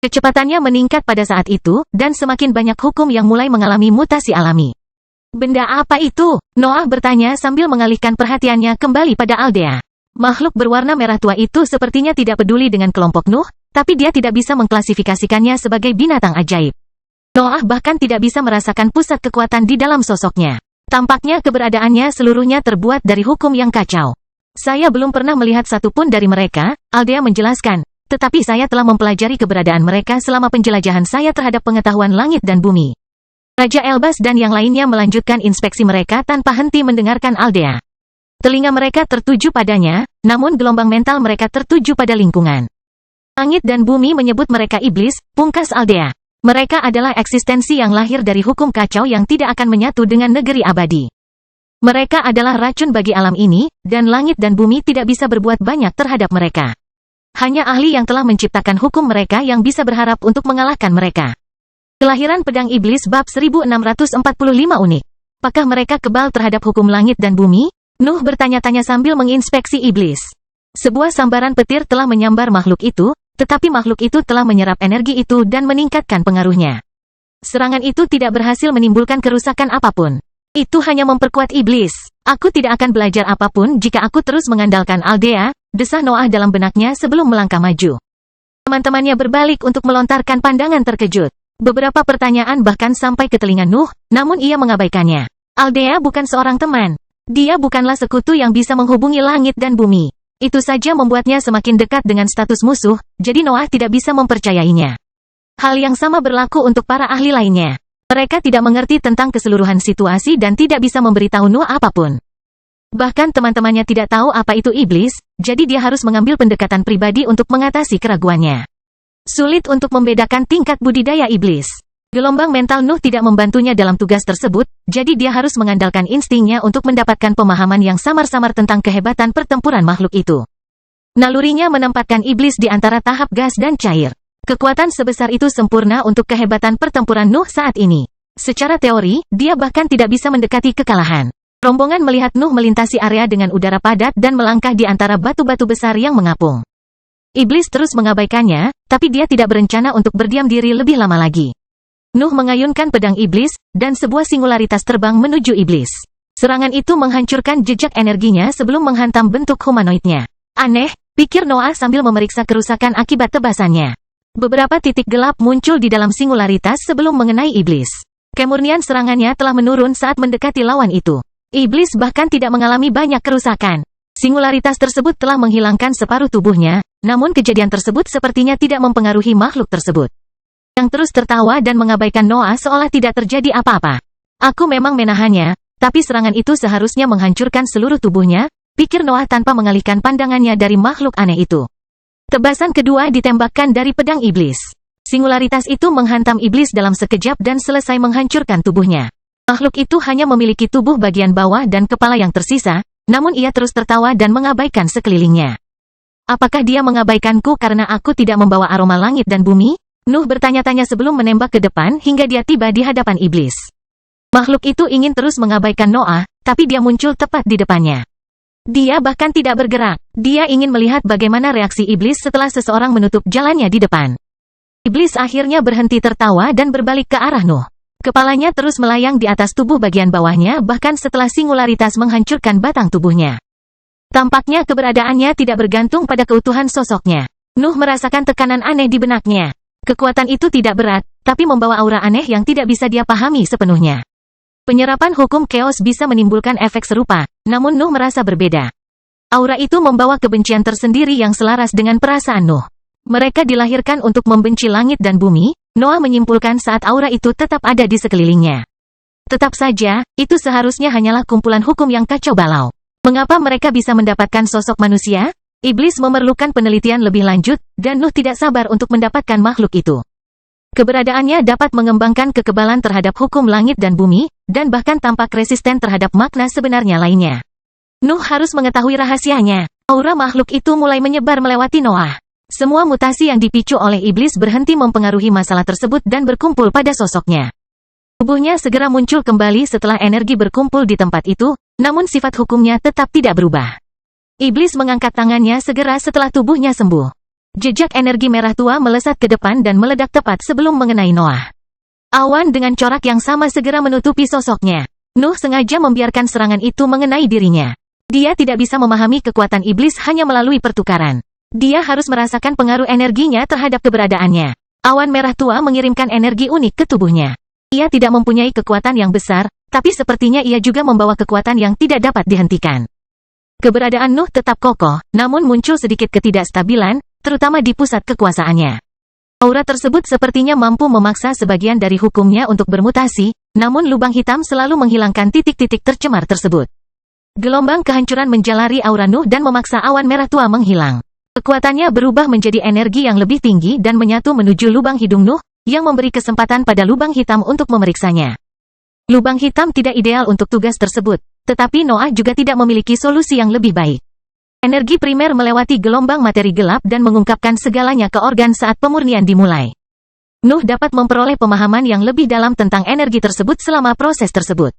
Kecepatannya meningkat pada saat itu, dan semakin banyak hukum yang mulai mengalami mutasi alami. Benda apa itu? Noah bertanya sambil mengalihkan perhatiannya kembali pada Aldea. Makhluk berwarna merah tua itu sepertinya tidak peduli dengan kelompok Nuh, tapi dia tidak bisa mengklasifikasikannya sebagai binatang ajaib. Noah bahkan tidak bisa merasakan pusat kekuatan di dalam sosoknya. Tampaknya keberadaannya seluruhnya terbuat dari hukum yang kacau. Saya belum pernah melihat satupun dari mereka, Aldea menjelaskan, tetapi saya telah mempelajari keberadaan mereka selama penjelajahan saya terhadap pengetahuan langit dan bumi. Raja Elbas dan yang lainnya melanjutkan inspeksi mereka tanpa henti mendengarkan Aldea. Telinga mereka tertuju padanya, namun gelombang mental mereka tertuju pada lingkungan. Langit dan bumi menyebut mereka iblis, pungkas Aldea. Mereka adalah eksistensi yang lahir dari hukum kacau yang tidak akan menyatu dengan negeri abadi. Mereka adalah racun bagi alam ini, dan langit dan bumi tidak bisa berbuat banyak terhadap mereka. Hanya ahli yang telah menciptakan hukum mereka yang bisa berharap untuk mengalahkan mereka. Kelahiran pedang iblis bab 1645 unik. Apakah mereka kebal terhadap hukum langit dan bumi? Nuh bertanya-tanya sambil menginspeksi iblis. Sebuah sambaran petir telah menyambar makhluk itu, tetapi makhluk itu telah menyerap energi itu dan meningkatkan pengaruhnya. Serangan itu tidak berhasil menimbulkan kerusakan apapun. Itu hanya memperkuat iblis. Aku tidak akan belajar apapun jika aku terus mengandalkan Aldea, desah Noah dalam benaknya sebelum melangkah maju. Teman-temannya berbalik untuk melontarkan pandangan terkejut. Beberapa pertanyaan bahkan sampai ke telinga Nuh, namun ia mengabaikannya. Aldea bukan seorang teman. Dia bukanlah sekutu yang bisa menghubungi langit dan bumi. Itu saja membuatnya semakin dekat dengan status musuh, jadi Noah tidak bisa mempercayainya. Hal yang sama berlaku untuk para ahli lainnya. Mereka tidak mengerti tentang keseluruhan situasi dan tidak bisa memberitahu Nuh apapun. Bahkan teman-temannya tidak tahu apa itu iblis, jadi dia harus mengambil pendekatan pribadi untuk mengatasi keraguannya. Sulit untuk membedakan tingkat budidaya iblis. Gelombang mental Nuh tidak membantunya dalam tugas tersebut, jadi dia harus mengandalkan instingnya untuk mendapatkan pemahaman yang samar-samar tentang kehebatan pertempuran makhluk itu. Nalurinya menempatkan iblis di antara tahap gas dan cair. Kekuatan sebesar itu sempurna untuk kehebatan pertempuran Nuh saat ini. Secara teori, dia bahkan tidak bisa mendekati kekalahan. Rombongan melihat Nuh melintasi area dengan udara padat dan melangkah di antara batu-batu besar yang mengapung. Iblis terus mengabaikannya, tapi dia tidak berencana untuk berdiam diri lebih lama lagi. Nuh mengayunkan pedang iblis, dan sebuah singularitas terbang menuju iblis. Serangan itu menghancurkan jejak energinya sebelum menghantam bentuk humanoidnya. Aneh, pikir Noah sambil memeriksa kerusakan akibat tebasannya. Beberapa titik gelap muncul di dalam singularitas sebelum mengenai iblis. Kemurnian serangannya telah menurun saat mendekati lawan itu. Iblis bahkan tidak mengalami banyak kerusakan. Singularitas tersebut telah menghilangkan separuh tubuhnya, namun kejadian tersebut sepertinya tidak mempengaruhi makhluk tersebut. Yang terus tertawa dan mengabaikan Noah seolah tidak terjadi apa-apa. Aku memang menahannya, tapi serangan itu seharusnya menghancurkan seluruh tubuhnya, pikir Noah tanpa mengalihkan pandangannya dari makhluk aneh itu. Tebasan kedua ditembakkan dari pedang iblis. Singularitas itu menghantam iblis dalam sekejap dan selesai menghancurkan tubuhnya. Makhluk itu hanya memiliki tubuh bagian bawah dan kepala yang tersisa, namun ia terus tertawa dan mengabaikan sekelilingnya. Apakah dia mengabaikanku karena aku tidak membawa aroma langit dan bumi? Nuh bertanya-tanya sebelum menembak ke depan hingga dia tiba di hadapan iblis. Makhluk itu ingin terus mengabaikan Noah, tapi dia muncul tepat di depannya. Dia bahkan tidak bergerak. Dia ingin melihat bagaimana reaksi iblis setelah seseorang menutup jalannya di depan. Iblis akhirnya berhenti tertawa dan berbalik ke arah Nuh. Kepalanya terus melayang di atas tubuh bagian bawahnya bahkan setelah singularitas menghancurkan batang tubuhnya. Tampaknya keberadaannya tidak bergantung pada keutuhan sosoknya. Nuh merasakan tekanan aneh di benaknya. Kekuatan itu tidak berat, tapi membawa aura aneh yang tidak bisa dia pahami sepenuhnya. Penyerapan hukum chaos bisa menimbulkan efek serupa, namun Nuh merasa berbeda. Aura itu membawa kebencian tersendiri yang selaras dengan perasaan Nuh. Mereka dilahirkan untuk membenci langit dan bumi, Noah menyimpulkan saat aura itu tetap ada di sekelilingnya. Tetap saja, itu seharusnya hanyalah kumpulan hukum yang kacau balau. Mengapa mereka bisa mendapatkan sosok manusia? Iblis memerlukan penelitian lebih lanjut, dan Nuh tidak sabar untuk mendapatkan makhluk itu. Keberadaannya dapat mengembangkan kekebalan terhadap hukum langit dan bumi, dan bahkan tampak resisten terhadap makna sebenarnya lainnya. Nuh harus mengetahui rahasianya. Aura makhluk itu mulai menyebar melewati Noah. Semua mutasi yang dipicu oleh iblis berhenti mempengaruhi masalah tersebut dan berkumpul pada sosoknya. Tubuhnya segera muncul kembali setelah energi berkumpul di tempat itu, namun sifat hukumnya tetap tidak berubah. Iblis mengangkat tangannya segera setelah tubuhnya sembuh. Jejak energi merah tua melesat ke depan dan meledak tepat sebelum mengenai Noah. Awan dengan corak yang sama segera menutupi sosoknya. Nuh sengaja membiarkan serangan itu mengenai dirinya. Dia tidak bisa memahami kekuatan iblis hanya melalui pertukaran. Dia harus merasakan pengaruh energinya terhadap keberadaannya. Awan merah tua mengirimkan energi unik ke tubuhnya. Ia tidak mempunyai kekuatan yang besar, tapi sepertinya ia juga membawa kekuatan yang tidak dapat dihentikan. Keberadaan Nuh tetap kokoh, namun muncul sedikit ketidakstabilan, terutama di pusat kekuasaannya. Aura tersebut sepertinya mampu memaksa sebagian dari hukumnya untuk bermutasi, namun lubang hitam selalu menghilangkan titik-titik tercemar tersebut. Gelombang kehancuran menjalari aura Nuh dan memaksa awan merah tua menghilang. Kekuatannya berubah menjadi energi yang lebih tinggi dan menyatu menuju lubang hidung Nuh, yang memberi kesempatan pada lubang hitam untuk memeriksanya. Lubang hitam tidak ideal untuk tugas tersebut, tetapi Noah juga tidak memiliki solusi yang lebih baik. Energi primer melewati gelombang materi gelap dan mengungkapkan segalanya ke organ saat pemurnian dimulai. Nuh dapat memperoleh pemahaman yang lebih dalam tentang energi tersebut selama proses tersebut.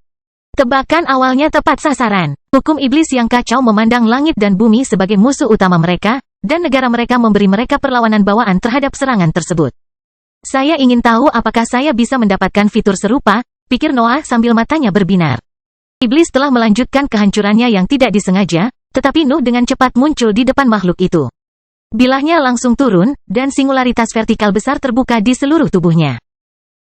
Tebakan awalnya tepat sasaran. Hukum iblis yang kacau memandang langit dan bumi sebagai musuh utama mereka, dan negara mereka memberi mereka perlawanan bawaan terhadap serangan tersebut. Saya ingin tahu apakah saya bisa mendapatkan fitur serupa, pikir Noah sambil matanya berbinar. Iblis telah melanjutkan kehancurannya yang tidak disengaja, tetapi Nuh dengan cepat muncul di depan makhluk itu. Bilahnya langsung turun, dan singularitas vertikal besar terbuka di seluruh tubuhnya.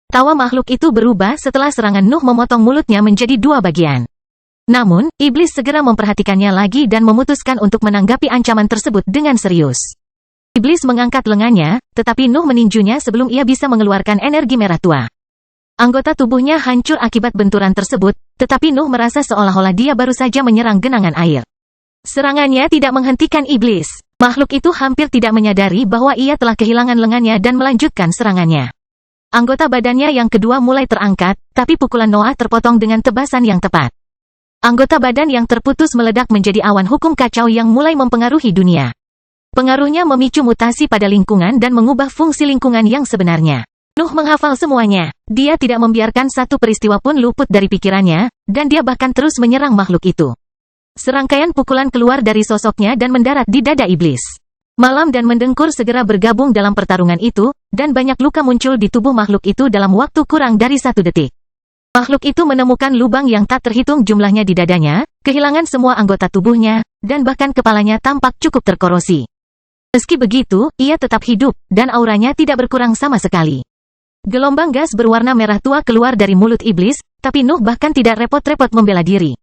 Tawa makhluk itu berubah setelah serangan Nuh memotong mulutnya menjadi dua bagian. Namun, iblis segera memperhatikannya lagi dan memutuskan untuk menanggapi ancaman tersebut dengan serius. Iblis mengangkat lengannya, tetapi Nuh meninjunya sebelum ia bisa mengeluarkan energi merah tua. Anggota tubuhnya hancur akibat benturan tersebut, tetapi Nuh merasa seolah-olah dia baru saja menyerang genangan air. Serangannya tidak menghentikan iblis. Makhluk itu hampir tidak menyadari bahwa ia telah kehilangan lengannya dan melanjutkan serangannya. Anggota badannya yang kedua mulai terangkat, tapi pukulan Noah terpotong dengan tebasan yang tepat. Anggota badan yang terputus meledak menjadi awan hukum kacau yang mulai mempengaruhi dunia. Pengaruhnya memicu mutasi pada lingkungan dan mengubah fungsi lingkungan yang sebenarnya. Nuh menghafal semuanya. Dia tidak membiarkan satu peristiwa pun luput dari pikirannya, dan dia bahkan terus menyerang makhluk itu. Serangkaian pukulan keluar dari sosoknya dan mendarat di dada iblis. Malam dan mendengkur segera bergabung dalam pertarungan itu, dan banyak luka muncul di tubuh makhluk itu dalam waktu kurang dari 1 detik. Makhluk itu menemukan lubang yang tak terhitung jumlahnya di dadanya, kehilangan semua anggota tubuhnya, dan bahkan kepalanya tampak cukup terkorosi. Meski begitu, ia tetap hidup, dan auranya tidak berkurang sama sekali. Gelombang gas berwarna merah tua keluar dari mulut iblis, tapi Nuh bahkan tidak repot-repot membela diri.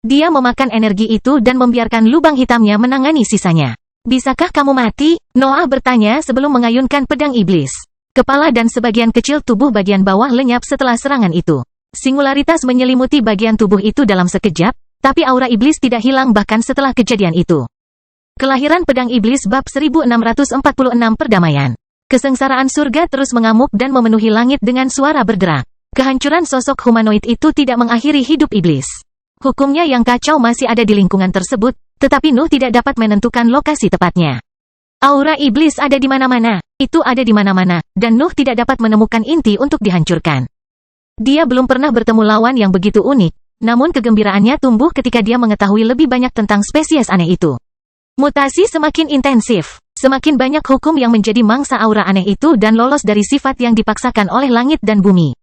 Dia memakan energi itu dan membiarkan lubang hitamnya menangani sisanya. Bisakah kamu mati? Noah bertanya sebelum mengayunkan pedang iblis. Kepala dan sebagian kecil tubuh bagian bawah lenyap setelah serangan itu. Singularitas menyelimuti bagian tubuh itu dalam sekejap, tapi aura iblis tidak hilang bahkan setelah kejadian itu. Kelahiran pedang iblis bab 1646 perdamaian. Kesengsaraan surga terus mengamuk dan memenuhi langit dengan suara berderak. Kehancuran sosok humanoid itu tidak mengakhiri hidup iblis. Hukumnya yang kacau masih ada di lingkungan tersebut, tetapi Nuh tidak dapat menentukan lokasi tepatnya. Aura iblis ada di mana-mana, itu ada di mana-mana, dan Nuh tidak dapat menemukan inti untuk dihancurkan. Dia belum pernah bertemu lawan yang begitu unik, namun kegembiraannya tumbuh ketika dia mengetahui lebih banyak tentang spesies aneh itu. Mutasi semakin intensif, semakin banyak hukum yang menjadi mangsa aura aneh itu dan lolos dari sifat yang dipaksakan oleh langit dan bumi.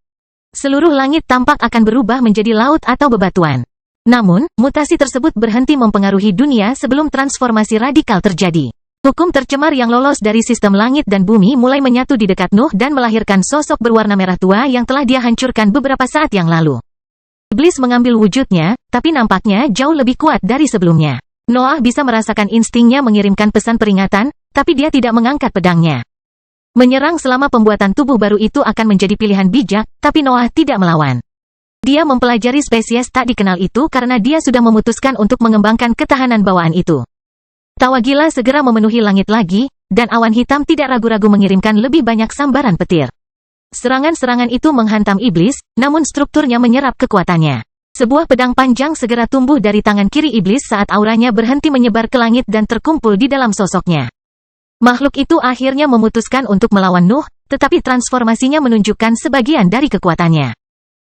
Seluruh langit tampak akan berubah menjadi laut atau bebatuan. Namun, mutasi tersebut berhenti mempengaruhi dunia sebelum transformasi radikal terjadi. Hukum tercemar yang lolos dari sistem langit dan bumi mulai menyatu di dekat Nuh dan melahirkan sosok berwarna merah tua yang telah dia hancurkan beberapa saat yang lalu. Iblis mengambil wujudnya, tapi nampaknya jauh lebih kuat dari sebelumnya. Noah bisa merasakan instingnya mengirimkan pesan peringatan, tapi dia tidak mengangkat pedangnya. Menyerang selama pembuatan tubuh baru itu akan menjadi pilihan bijak, tapi Noah tidak melawan. Dia mempelajari spesies tak dikenal itu karena dia sudah memutuskan untuk mengembangkan ketahanan bawaan itu. Tawa gila segera memenuhi langit lagi, dan awan hitam tidak ragu-ragu mengirimkan lebih banyak sambaran petir. Serangan-serangan itu menghantam iblis, namun strukturnya menyerap kekuatannya. Sebuah pedang panjang segera tumbuh dari tangan kiri iblis saat auranya berhenti menyebar ke langit dan terkumpul di dalam sosoknya. Makhluk itu akhirnya memutuskan untuk melawan Nuh, tetapi transformasinya menunjukkan sebagian dari kekuatannya.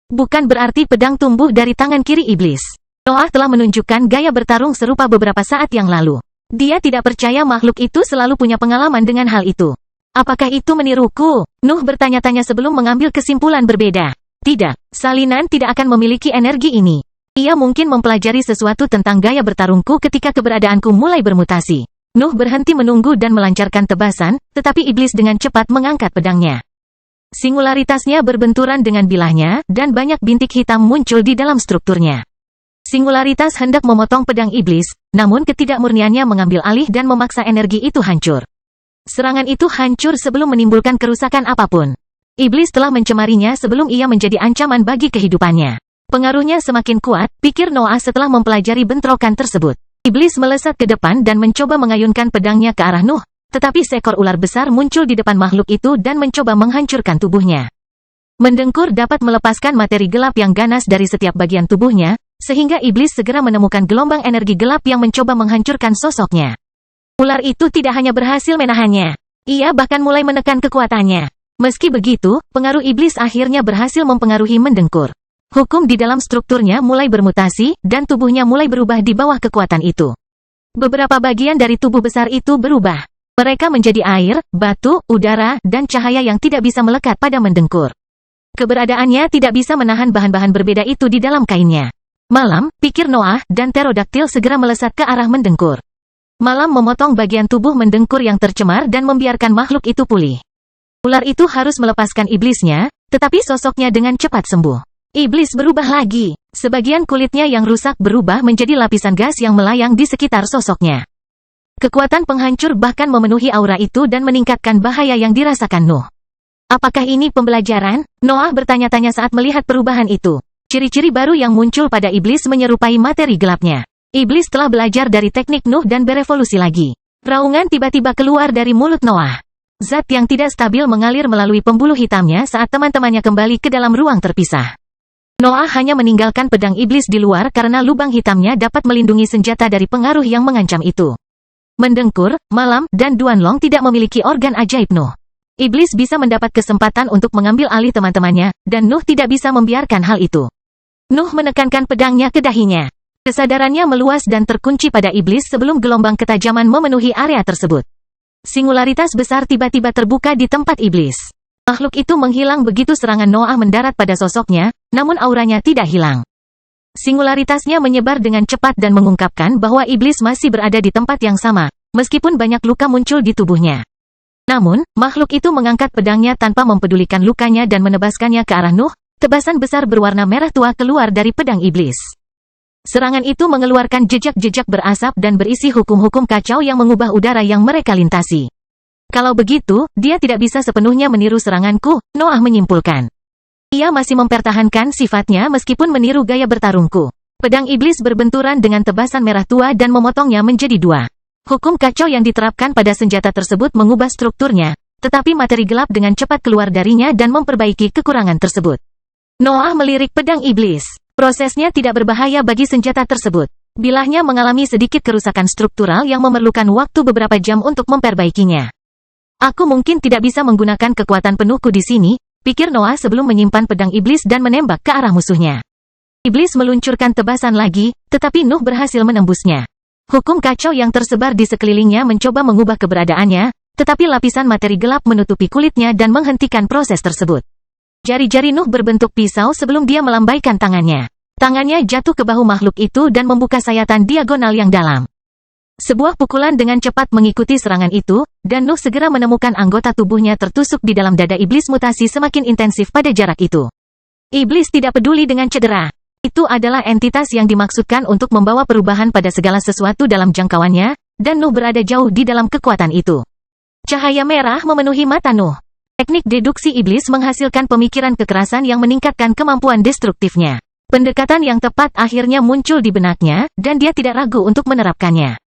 Bukan berarti pedang tumbuh dari tangan kiri iblis. Noah telah menunjukkan gaya bertarung serupa beberapa saat yang lalu. Dia tidak percaya makhluk itu selalu punya pengalaman dengan hal itu. Apakah itu meniruku? Nuh bertanya-tanya sebelum mengambil kesimpulan berbeda. Tidak, salinan tidak akan memiliki energi ini. Ia mungkin mempelajari sesuatu tentang gaya bertarungku ketika keberadaanku mulai bermutasi. Nuh berhenti menunggu dan melancarkan tebasan, tetapi iblis dengan cepat mengangkat pedangnya. Singularitasnya berbenturan dengan bilahnya, dan banyak bintik hitam muncul di dalam strukturnya. Singularitas hendak memotong pedang iblis, namun ketidakmurniannya mengambil alih dan memaksa energi itu hancur. Serangan itu hancur sebelum menimbulkan kerusakan apapun. Iblis telah mencemarinya sebelum ia menjadi ancaman bagi kehidupannya. Pengaruhnya semakin kuat, pikir Noah setelah mempelajari bentrokan tersebut. Iblis melesat ke depan dan mencoba mengayunkan pedangnya ke arah Nuh. Tetapi seekor ular besar muncul di depan makhluk itu dan mencoba menghancurkan tubuhnya. Mendengkur dapat melepaskan materi gelap yang ganas dari setiap bagian tubuhnya, sehingga iblis segera menemukan gelombang energi gelap yang mencoba menghancurkan sosoknya. Ular itu tidak hanya berhasil menahannya, ia bahkan mulai menekan kekuatannya. Meski begitu, pengaruh iblis akhirnya berhasil mempengaruhi mendengkur. Hukum di dalam strukturnya mulai bermutasi, dan tubuhnya mulai berubah di bawah kekuatan itu. Beberapa bagian dari tubuh besar itu berubah. Mereka menjadi air, batu, udara, dan cahaya yang tidak bisa melekat pada mendengkur. Keberadaannya tidak bisa menahan bahan-bahan berbeda itu di dalam kainnya. Malam, pikir Noah, dan pterodaktil segera melesat ke arah mendengkur. Malam memotong bagian tubuh mendengkur yang tercemar dan membiarkan makhluk itu pulih. Ular itu harus melepaskan iblisnya, tetapi sosoknya dengan cepat sembuh. Iblis berubah lagi. Sebagian kulitnya yang rusak berubah menjadi lapisan gas yang melayang di sekitar sosoknya. Kekuatan penghancur bahkan memenuhi aura itu dan meningkatkan bahaya yang dirasakan Nuh. Apakah ini pembelajaran? Noah bertanya-tanya saat melihat perubahan itu. Ciri-ciri baru yang muncul pada iblis menyerupai materi gelapnya. Iblis telah belajar dari teknik Nuh dan berevolusi lagi. Raungan tiba-tiba keluar dari mulut Noah. Zat yang tidak stabil mengalir melalui pembuluh hitamnya saat teman-temannya kembali ke dalam ruang terpisah. Noah hanya meninggalkan pedang iblis di luar karena lubang hitamnya dapat melindungi senjata dari pengaruh yang mengancam itu. Mendengkur, Malam, dan Duanlong tidak memiliki organ ajaib Nuh. Iblis bisa mendapat kesempatan untuk mengambil alih teman-temannya, dan Nuh tidak bisa membiarkan hal itu. Nuh menekankan pedangnya ke dahinya. Kesadarannya meluas dan terkunci pada iblis sebelum gelombang ketajaman memenuhi area tersebut. Singularitas besar tiba-tiba terbuka di tempat iblis. Makhluk itu menghilang begitu serangan Noah mendarat pada sosoknya, namun auranya tidak hilang. Singularitasnya menyebar dengan cepat dan mengungkapkan bahwa iblis masih berada di tempat yang sama, meskipun banyak luka muncul di tubuhnya. Namun, makhluk itu mengangkat pedangnya tanpa mempedulikan lukanya dan menebaskannya ke arah Nuh. Tebasan besar berwarna merah tua keluar dari pedang iblis. Serangan itu mengeluarkan jejak-jejak berasap dan berisi hukum-hukum kacau yang mengubah udara yang mereka lintasi. Kalau begitu, dia tidak bisa sepenuhnya meniru seranganku, Noah menyimpulkan. Ia masih mempertahankan sifatnya meskipun meniru gaya bertarungku. Pedang iblis berbenturan dengan tebasan merah tua dan memotongnya menjadi dua. Hukum kacau yang diterapkan pada senjata tersebut mengubah strukturnya, tetapi materi gelap dengan cepat keluar darinya dan memperbaiki kekurangan tersebut. Noah melirik pedang iblis. Prosesnya tidak berbahaya bagi senjata tersebut. Bilahnya mengalami sedikit kerusakan struktural yang memerlukan waktu beberapa jam untuk memperbaikinya. Aku mungkin tidak bisa menggunakan kekuatan penuhku di sini, pikir Noah sebelum menyimpan pedang iblis dan menembak ke arah musuhnya. Iblis meluncurkan tebasan lagi, tetapi Nuh berhasil menembusnya. Hukum kacau yang tersebar di sekelilingnya mencoba mengubah keberadaannya, tetapi lapisan materi gelap menutupi kulitnya dan menghentikan proses tersebut. Jari-jari Nuh berbentuk pisau sebelum dia melambaikan tangannya. Tangannya jatuh ke bahu makhluk itu dan membuka sayatan diagonal yang dalam. Sebuah pukulan dengan cepat mengikuti serangan itu, dan Nuh segera menemukan anggota tubuhnya tertusuk di dalam dada iblis. Mutasi semakin intensif pada jarak itu. Iblis tidak peduli dengan cedera. Itu adalah entitas yang dimaksudkan untuk membawa perubahan pada segala sesuatu dalam jangkauannya, dan Nuh berada jauh di dalam kekuatan itu. Cahaya merah memenuhi mata Nuh. Teknik deduksi iblis menghasilkan pemikiran kekerasan yang meningkatkan kemampuan destruktifnya. Pendekatan yang tepat akhirnya muncul di benaknya, dan dia tidak ragu untuk menerapkannya.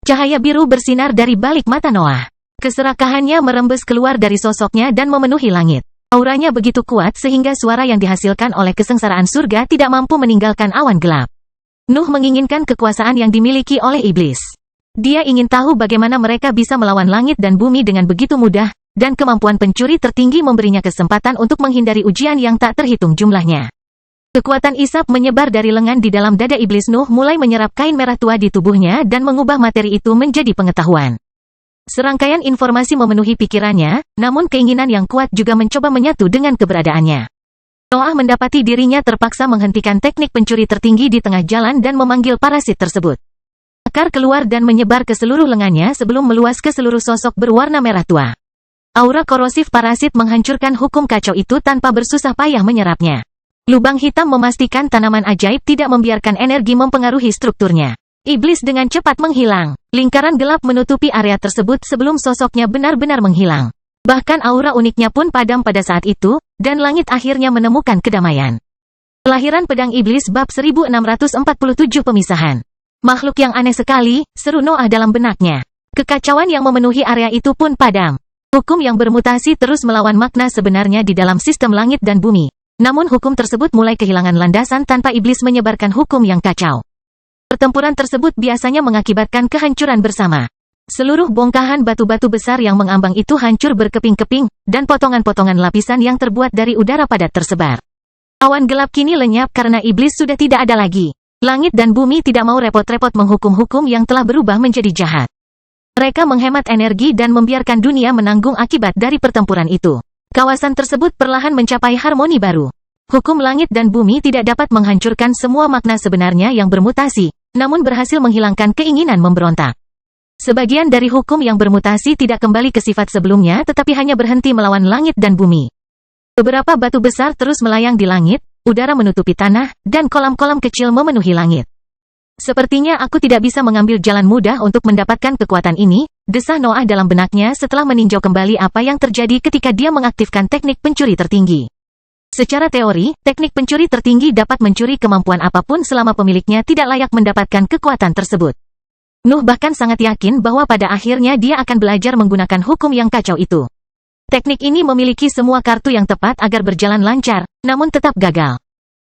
Cahaya biru bersinar dari balik mata Noah. Keserakahannya merembes keluar dari sosoknya dan memenuhi langit. Auranya begitu kuat sehingga suara yang dihasilkan oleh kesengsaraan surga tidak mampu meninggalkan awan gelap. Nuh menginginkan kekuasaan yang dimiliki oleh iblis. Dia ingin tahu bagaimana mereka bisa melawan langit dan bumi dengan begitu mudah, dan kemampuan pencuri tertinggi memberinya kesempatan untuk menghindari ujian yang tak terhitung jumlahnya. Kekuatan isap menyebar dari lengan di dalam dada iblis. Nuh mulai menyerap kain merah tua di tubuhnya dan mengubah materi itu menjadi pengetahuan. Serangkaian informasi memenuhi pikirannya, namun keinginan yang kuat juga mencoba menyatu dengan keberadaannya. Noah mendapati dirinya terpaksa menghentikan teknik pencuri tertinggi di tengah jalan dan memanggil parasit tersebut. Akar keluar dan menyebar ke seluruh lengannya sebelum meluas ke seluruh sosok berwarna merah tua. Aura korosif parasit menghancurkan hukum kacau itu tanpa bersusah payah menyerapnya. Lubang hitam memastikan tanaman ajaib tidak membiarkan energi mempengaruhi strukturnya. Iblis dengan cepat menghilang. Lingkaran gelap menutupi area tersebut sebelum sosoknya benar-benar menghilang. Bahkan aura uniknya pun padam pada saat itu, dan langit akhirnya menemukan kedamaian. Kelahiran pedang iblis bab 1647 pemisahan. Makhluk yang aneh sekali, seru Noah dalam benaknya. Kekacauan yang memenuhi area itu pun padam. Hukum yang bermutasi terus melawan makna sebenarnya di dalam sistem langit dan bumi. Namun hukum tersebut mulai kehilangan landasan tanpa iblis menyebarkan hukum yang kacau. Pertempuran tersebut biasanya mengakibatkan kehancuran bersama. Seluruh bongkahan batu-batu besar yang mengambang itu hancur berkeping-keping, dan potongan-potongan lapisan yang terbuat dari udara padat tersebar. Awan gelap kini lenyap karena iblis sudah tidak ada lagi. Langit dan bumi tidak mau repot-repot menghukum hukum yang telah berubah menjadi jahat. Mereka menghemat energi dan membiarkan dunia menanggung akibat dari pertempuran itu. Kawasan tersebut perlahan mencapai harmoni baru. Hukum langit dan bumi tidak dapat menghancurkan semua makna sebenarnya yang bermutasi, namun berhasil menghilangkan keinginan memberontak. Sebagian dari hukum yang bermutasi tidak kembali ke sifat sebelumnya tetapi hanya berhenti melawan langit dan bumi. Beberapa batu besar terus melayang di langit, udara menutupi tanah, dan kolam-kolam kecil memenuhi langit. Sepertinya aku tidak bisa mengambil jalan mudah untuk mendapatkan kekuatan ini, desah Noah dalam benaknya setelah meninjau kembali apa yang terjadi ketika dia mengaktifkan teknik pencuri tertinggi. Secara teori, teknik pencuri tertinggi dapat mencuri kemampuan apapun selama pemiliknya tidak layak mendapatkan kekuatan tersebut. Nuh bahkan sangat yakin bahwa pada akhirnya dia akan belajar menggunakan hukum yang kacau itu. Teknik ini memiliki semua kartu yang tepat agar berjalan lancar, namun tetap gagal.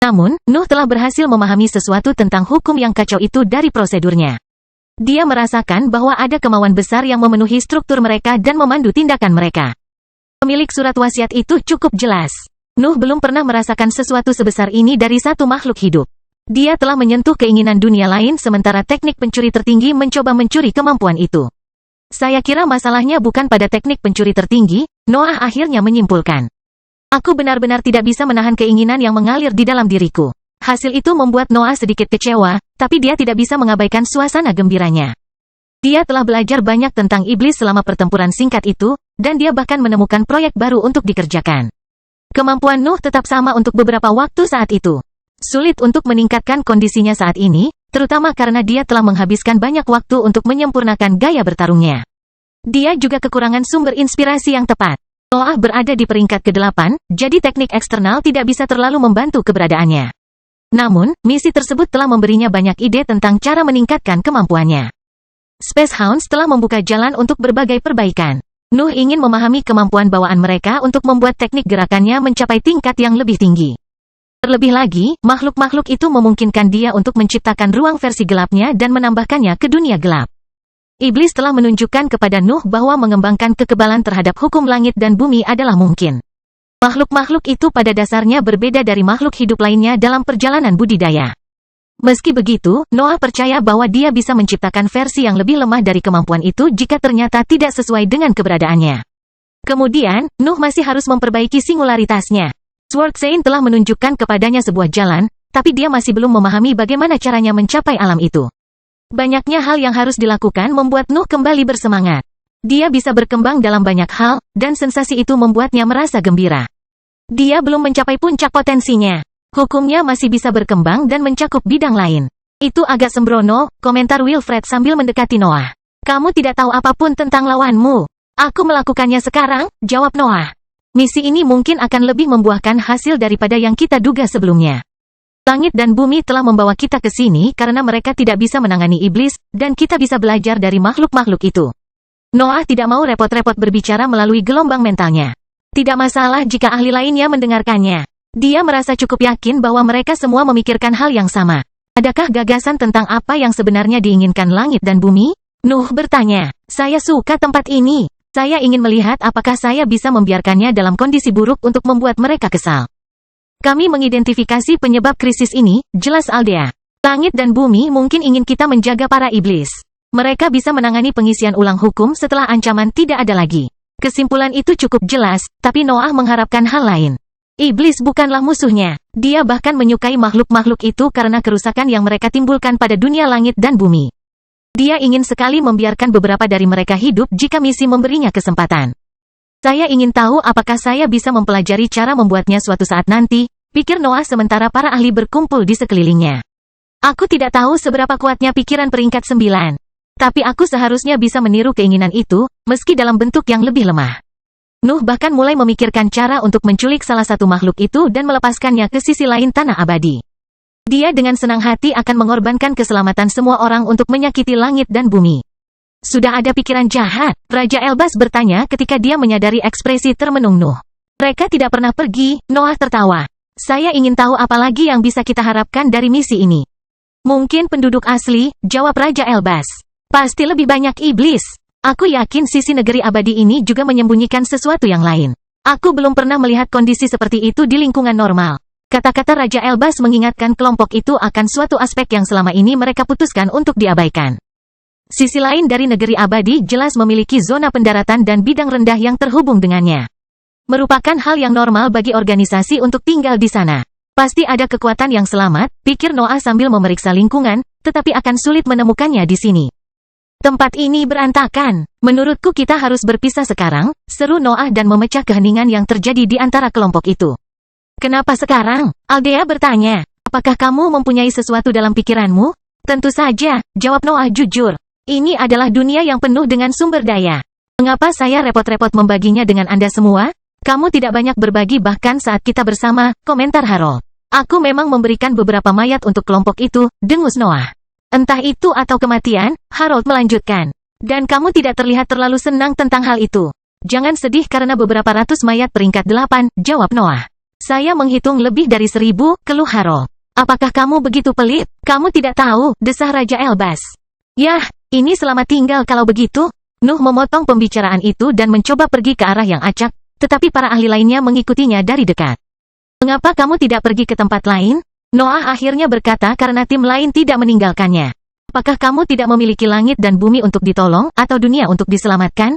Namun, Nuh telah berhasil memahami sesuatu tentang hukum yang kacau itu dari prosedurnya. Dia merasakan bahwa ada kemauan besar yang memenuhi struktur mereka dan memandu tindakan mereka. Pemilik surat wasiat itu cukup jelas. Nuh belum pernah merasakan sesuatu sebesar ini dari satu makhluk hidup. Dia telah menyentuh keinginan dunia lain sementara teknik pencuri tertinggi mencoba mencuri kemampuan itu. Saya kira masalahnya bukan pada teknik pencuri tertinggi, Noah akhirnya menyimpulkan. Aku benar-benar tidak bisa menahan keinginan yang mengalir di dalam diriku. Hasil itu membuat Noah sedikit kecewa, tapi dia tidak bisa mengabaikan suasana gembiranya. Dia telah belajar banyak tentang iblis selama pertempuran singkat itu, dan dia bahkan menemukan proyek baru untuk dikerjakan. Kemampuan Nuh tetap sama untuk beberapa waktu saat itu. Sulit untuk meningkatkan kondisinya saat ini, terutama karena dia telah menghabiskan banyak waktu untuk menyempurnakan gaya bertarungnya. Dia juga kekurangan sumber inspirasi yang tepat. Noah berada di peringkat ke-8, jadi teknik eksternal tidak bisa terlalu membantu keberadaannya. Namun, misi tersebut telah memberinya banyak ide tentang cara meningkatkan kemampuannya. Space Hounds telah membuka jalan untuk berbagai perbaikan. Nuh ingin memahami kemampuan bawaan mereka untuk membuat teknik gerakannya mencapai tingkat yang lebih tinggi. Terlebih lagi, makhluk-makhluk itu memungkinkan dia untuk menciptakan ruang versi gelapnya dan menambahkannya ke dunia gelap. Iblis telah menunjukkan kepada Nuh bahwa mengembangkan kekebalan terhadap hukum langit dan bumi adalah mungkin. Makhluk-makhluk itu pada dasarnya berbeda dari makhluk hidup lainnya dalam perjalanan budidaya. Meski begitu, Noah percaya bahwa dia bisa menciptakan versi yang lebih lemah dari kemampuan itu jika ternyata tidak sesuai dengan keberadaannya. Kemudian, Nuh masih harus memperbaiki singularitasnya. Swordsain telah menunjukkan kepadanya sebuah jalan, tapi dia masih belum memahami bagaimana caranya mencapai alam itu. Banyaknya hal yang harus dilakukan membuat Nuh kembali bersemangat. Dia bisa berkembang dalam banyak hal, dan sensasi itu membuatnya merasa gembira. Dia belum mencapai puncak potensinya. Hukumnya masih bisa berkembang dan mencakup bidang lain. Itu agak sembrono, komentar Wilfred sambil mendekati Noah. Kamu tidak tahu apapun tentang lawanmu. Aku melakukannya sekarang, jawab Noah. Misi ini mungkin akan lebih membuahkan hasil daripada yang kita duga sebelumnya. Langit dan bumi telah membawa kita ke sini karena mereka tidak bisa menangani iblis, dan kita bisa belajar dari makhluk-makhluk itu. Noah tidak mau repot-repot berbicara melalui gelombang mentalnya. Tidak masalah jika ahli lainnya mendengarkannya. Dia merasa cukup yakin bahwa mereka semua memikirkan hal yang sama. Adakah gagasan tentang apa yang sebenarnya diinginkan langit dan bumi? Nuh bertanya. Saya suka tempat ini. Saya ingin melihat apakah saya bisa membiarkannya dalam kondisi buruk untuk membuat mereka kesal. Kami mengidentifikasi penyebab krisis ini, jelas Aldea. Langit dan bumi mungkin ingin kita menjaga para iblis. Mereka bisa menangani pengisian ulang hukum setelah ancaman tidak ada lagi. Kesimpulan itu cukup jelas, tapi Noah mengharapkan hal lain. Iblis bukanlah musuhnya. Dia bahkan menyukai makhluk-makhluk itu karena kerusakan yang mereka timbulkan pada dunia langit dan bumi. Dia ingin sekali membiarkan beberapa dari mereka hidup jika misi memberinya kesempatan. Saya ingin tahu apakah saya bisa mempelajari cara membuatnya suatu saat nanti, pikir Noah sementara para ahli berkumpul di sekelilingnya. Aku tidak tahu seberapa kuatnya pikiran peringkat 9. Tapi aku seharusnya bisa meniru keinginan itu, meski dalam bentuk yang lebih lemah. Nuh bahkan mulai memikirkan cara untuk menculik salah satu makhluk itu dan melepaskannya ke sisi lain tanah abadi. Dia dengan senang hati akan mengorbankan keselamatan semua orang untuk menyakiti langit dan bumi. Sudah ada pikiran jahat? Raja Elbas bertanya ketika dia menyadari ekspresi termenung Nuh. Mereka tidak pernah pergi, Noah tertawa. Saya ingin tahu apa lagi yang bisa kita harapkan dari misi ini. Mungkin penduduk asli, jawab Raja Elbas. Pasti lebih banyak iblis. Aku yakin sisi negeri abadi ini juga menyembunyikan sesuatu yang lain. Aku belum pernah melihat kondisi seperti itu di lingkungan normal. Kata-kata Raja Elbas mengingatkan kelompok itu akan suatu aspek yang selama ini mereka putuskan untuk diabaikan. Sisi lain dari negeri abadi jelas memiliki zona pendaratan dan bidang rendah yang terhubung dengannya. Merupakan hal yang normal bagi organisasi untuk tinggal di sana. Pasti ada kekuatan yang selamat, pikir Noah sambil memeriksa lingkungan, tetapi akan sulit menemukannya di sini. Tempat ini berantakan. Menurutku kita harus berpisah sekarang, seru Noah dan memecah keheningan yang terjadi di antara kelompok itu. Kenapa sekarang? Aldea bertanya. Apakah kamu mempunyai sesuatu dalam pikiranmu? Tentu saja, jawab Noah jujur. Ini adalah dunia yang penuh dengan sumber daya. Mengapa saya repot-repot membaginya dengan Anda semua? Kamu tidak banyak berbagi bahkan saat kita bersama, komentar Harold. Aku memang memberikan beberapa mayat untuk kelompok itu, dengus Noah. Entah itu atau kematian, Harold melanjutkan. Dan kamu tidak terlihat terlalu senang tentang hal itu. Jangan sedih karena beberapa ratus mayat peringkat 8, jawab Noah. Saya menghitung lebih dari 1000, keluh Harold. Apakah kamu begitu pelit? Kamu tidak tahu, desah Raja Elbas. Yah, ini selamat tinggal kalau begitu. Nuh memotong pembicaraan itu dan mencoba pergi ke arah yang acak, tetapi para ahli lainnya mengikutinya dari dekat. Mengapa kamu tidak pergi ke tempat lain? Noah akhirnya berkata karena tim lain tidak meninggalkannya. Apakah kamu tidak memiliki langit dan bumi untuk ditolong, atau dunia untuk diselamatkan?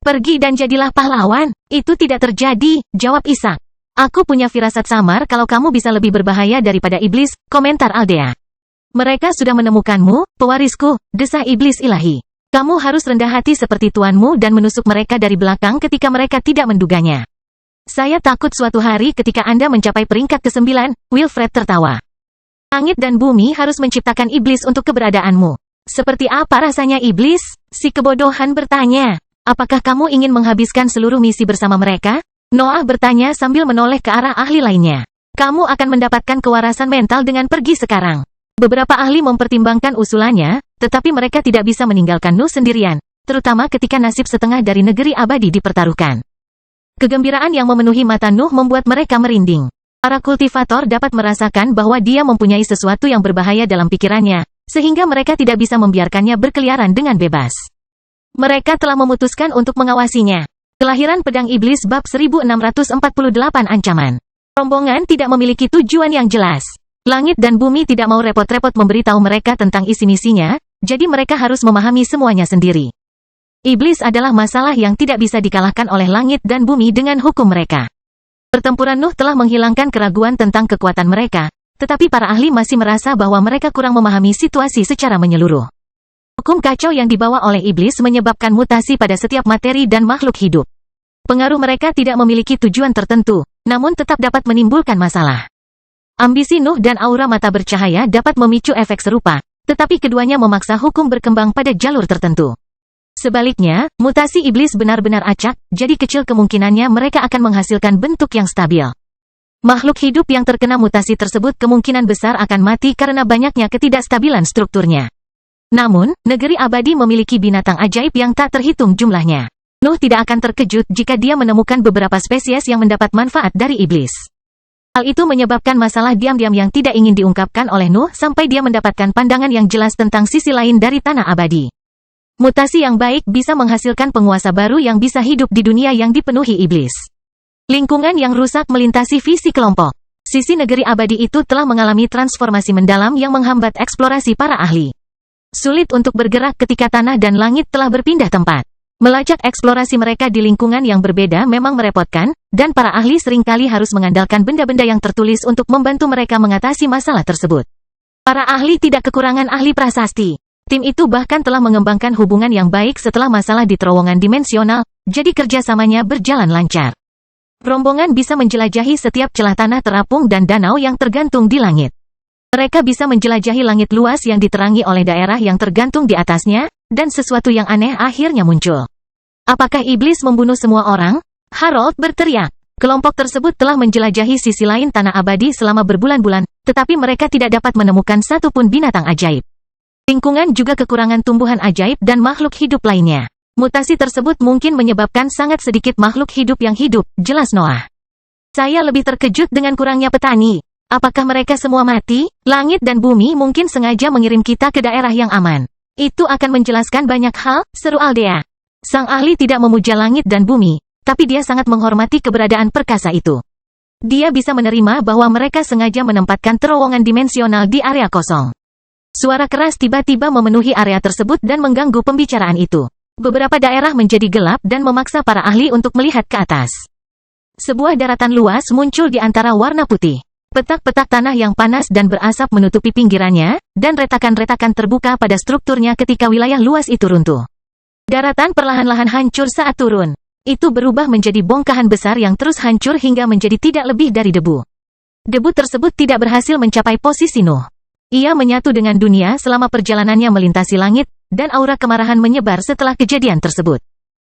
Pergi dan jadilah pahlawan. Itu tidak terjadi, jawab Ishak. Aku punya firasat samar kalau kamu bisa lebih berbahaya daripada iblis, komentar Aldea. Mereka sudah menemukanmu, pewarisku, desah iblis ilahi. Kamu harus rendah hati seperti tuanmu dan menusuk mereka dari belakang ketika mereka tidak menduganya. Saya takut suatu hari ketika Anda mencapai peringkat ke-9, Wilfred tertawa. Langit dan bumi harus menciptakan iblis untuk keberadaanmu. Seperti apa rasanya iblis? Si kebodohan bertanya. Apakah kamu ingin menghabiskan seluruh misi bersama mereka? Noah bertanya sambil menoleh ke arah ahli lainnya. Kamu akan mendapatkan kewarasan mental dengan pergi sekarang. Beberapa ahli mempertimbangkan usulannya, tetapi mereka tidak bisa meninggalkan Nuh sendirian, terutama ketika nasib setengah dari negeri abadi dipertaruhkan. Kegembiraan yang memenuhi mata Nuh membuat mereka merinding. Para kultivator dapat merasakan bahwa dia mempunyai sesuatu yang berbahaya dalam pikirannya, sehingga mereka tidak bisa membiarkannya berkeliaran dengan bebas. Mereka telah memutuskan untuk mengawasinya. Kelahiran Pedang Iblis bab 1648 ancaman. Rombongan tidak memiliki tujuan yang jelas. Langit dan bumi tidak mau repot-repot memberitahu mereka tentang isi misinya, jadi mereka harus memahami semuanya sendiri. Iblis adalah masalah yang tidak bisa dikalahkan oleh langit dan bumi dengan hukum mereka. Pertempuran Nuh telah menghilangkan keraguan tentang kekuatan mereka, tetapi para ahli masih merasa bahwa mereka kurang memahami situasi secara menyeluruh. Hukum kacau yang dibawa oleh iblis menyebabkan mutasi pada setiap materi dan makhluk hidup. Pengaruh mereka tidak memiliki tujuan tertentu, namun tetap dapat menimbulkan masalah. Ambisi Nuh dan aura mata bercahaya dapat memicu efek serupa, tetapi keduanya memaksa hukum berkembang pada jalur tertentu. Sebaliknya, mutasi iblis benar-benar acak, jadi kecil kemungkinannya mereka akan menghasilkan bentuk yang stabil. Makhluk hidup yang terkena mutasi tersebut kemungkinan besar akan mati karena banyaknya ketidakstabilan strukturnya. Namun, negeri abadi memiliki binatang ajaib yang tak terhitung jumlahnya. Nuh tidak akan terkejut jika dia menemukan beberapa spesies yang mendapat manfaat dari iblis. Hal itu menyebabkan masalah diam-diam yang tidak ingin diungkapkan oleh Nuh sampai dia mendapatkan pandangan yang jelas tentang sisi lain dari tanah abadi. Mutasi yang baik bisa menghasilkan penguasa baru yang bisa hidup di dunia yang dipenuhi iblis. Lingkungan yang rusak melintasi visi kelompok. Sisi negeri abadi itu telah mengalami transformasi mendalam yang menghambat eksplorasi para ahli. Sulit untuk bergerak ketika tanah dan langit telah berpindah tempat. Melacak eksplorasi mereka di lingkungan yang berbeda memang merepotkan, dan para ahli seringkali harus mengandalkan benda-benda yang tertulis untuk membantu mereka mengatasi masalah tersebut. Para ahli tidak kekurangan ahli prasasti. Tim itu bahkan telah mengembangkan hubungan yang baik setelah masalah di terowongan dimensional, jadi kerjasamanya berjalan lancar. Rombongan bisa menjelajahi setiap celah tanah terapung dan danau yang tergantung di langit. Mereka bisa menjelajahi langit luas yang diterangi oleh daerah yang tergantung di atasnya, dan sesuatu yang aneh akhirnya muncul. Apakah iblis membunuh semua orang? Harold berteriak. Kelompok tersebut telah menjelajahi sisi lain tanah abadi selama berbulan-bulan, tetapi mereka tidak dapat menemukan satupun binatang ajaib. Lingkungan juga kekurangan tumbuhan ajaib dan makhluk hidup lainnya. Mutasi tersebut mungkin menyebabkan sangat sedikit makhluk hidup yang hidup, jelas Noah. Saya lebih terkejut dengan kurangnya petani. Apakah mereka semua mati? Langit dan bumi mungkin sengaja mengirim kita ke daerah yang aman. Itu akan menjelaskan banyak hal, seru Aldea. Sang ahli tidak memuja langit dan bumi, tapi dia sangat menghormati keberadaan perkasa itu. Dia bisa menerima bahwa mereka sengaja menempatkan terowongan dimensional di area kosong. Suara keras tiba-tiba memenuhi area tersebut dan mengganggu pembicaraan itu. Beberapa daerah menjadi gelap dan memaksa para ahli untuk melihat ke atas. Sebuah daratan luas muncul di antara warna putih. Petak-petak tanah yang panas dan berasap menutupi pinggirannya, dan retakan-retakan terbuka pada strukturnya ketika wilayah luas itu runtuh. Daratan perlahan-lahan hancur saat turun. Itu berubah menjadi bongkahan besar yang terus hancur hingga menjadi tidak lebih dari debu. Debu tersebut tidak berhasil mencapai posisi Nuh. Ia menyatu dengan dunia selama perjalanannya melintasi langit, dan aura kemarahan menyebar setelah kejadian tersebut.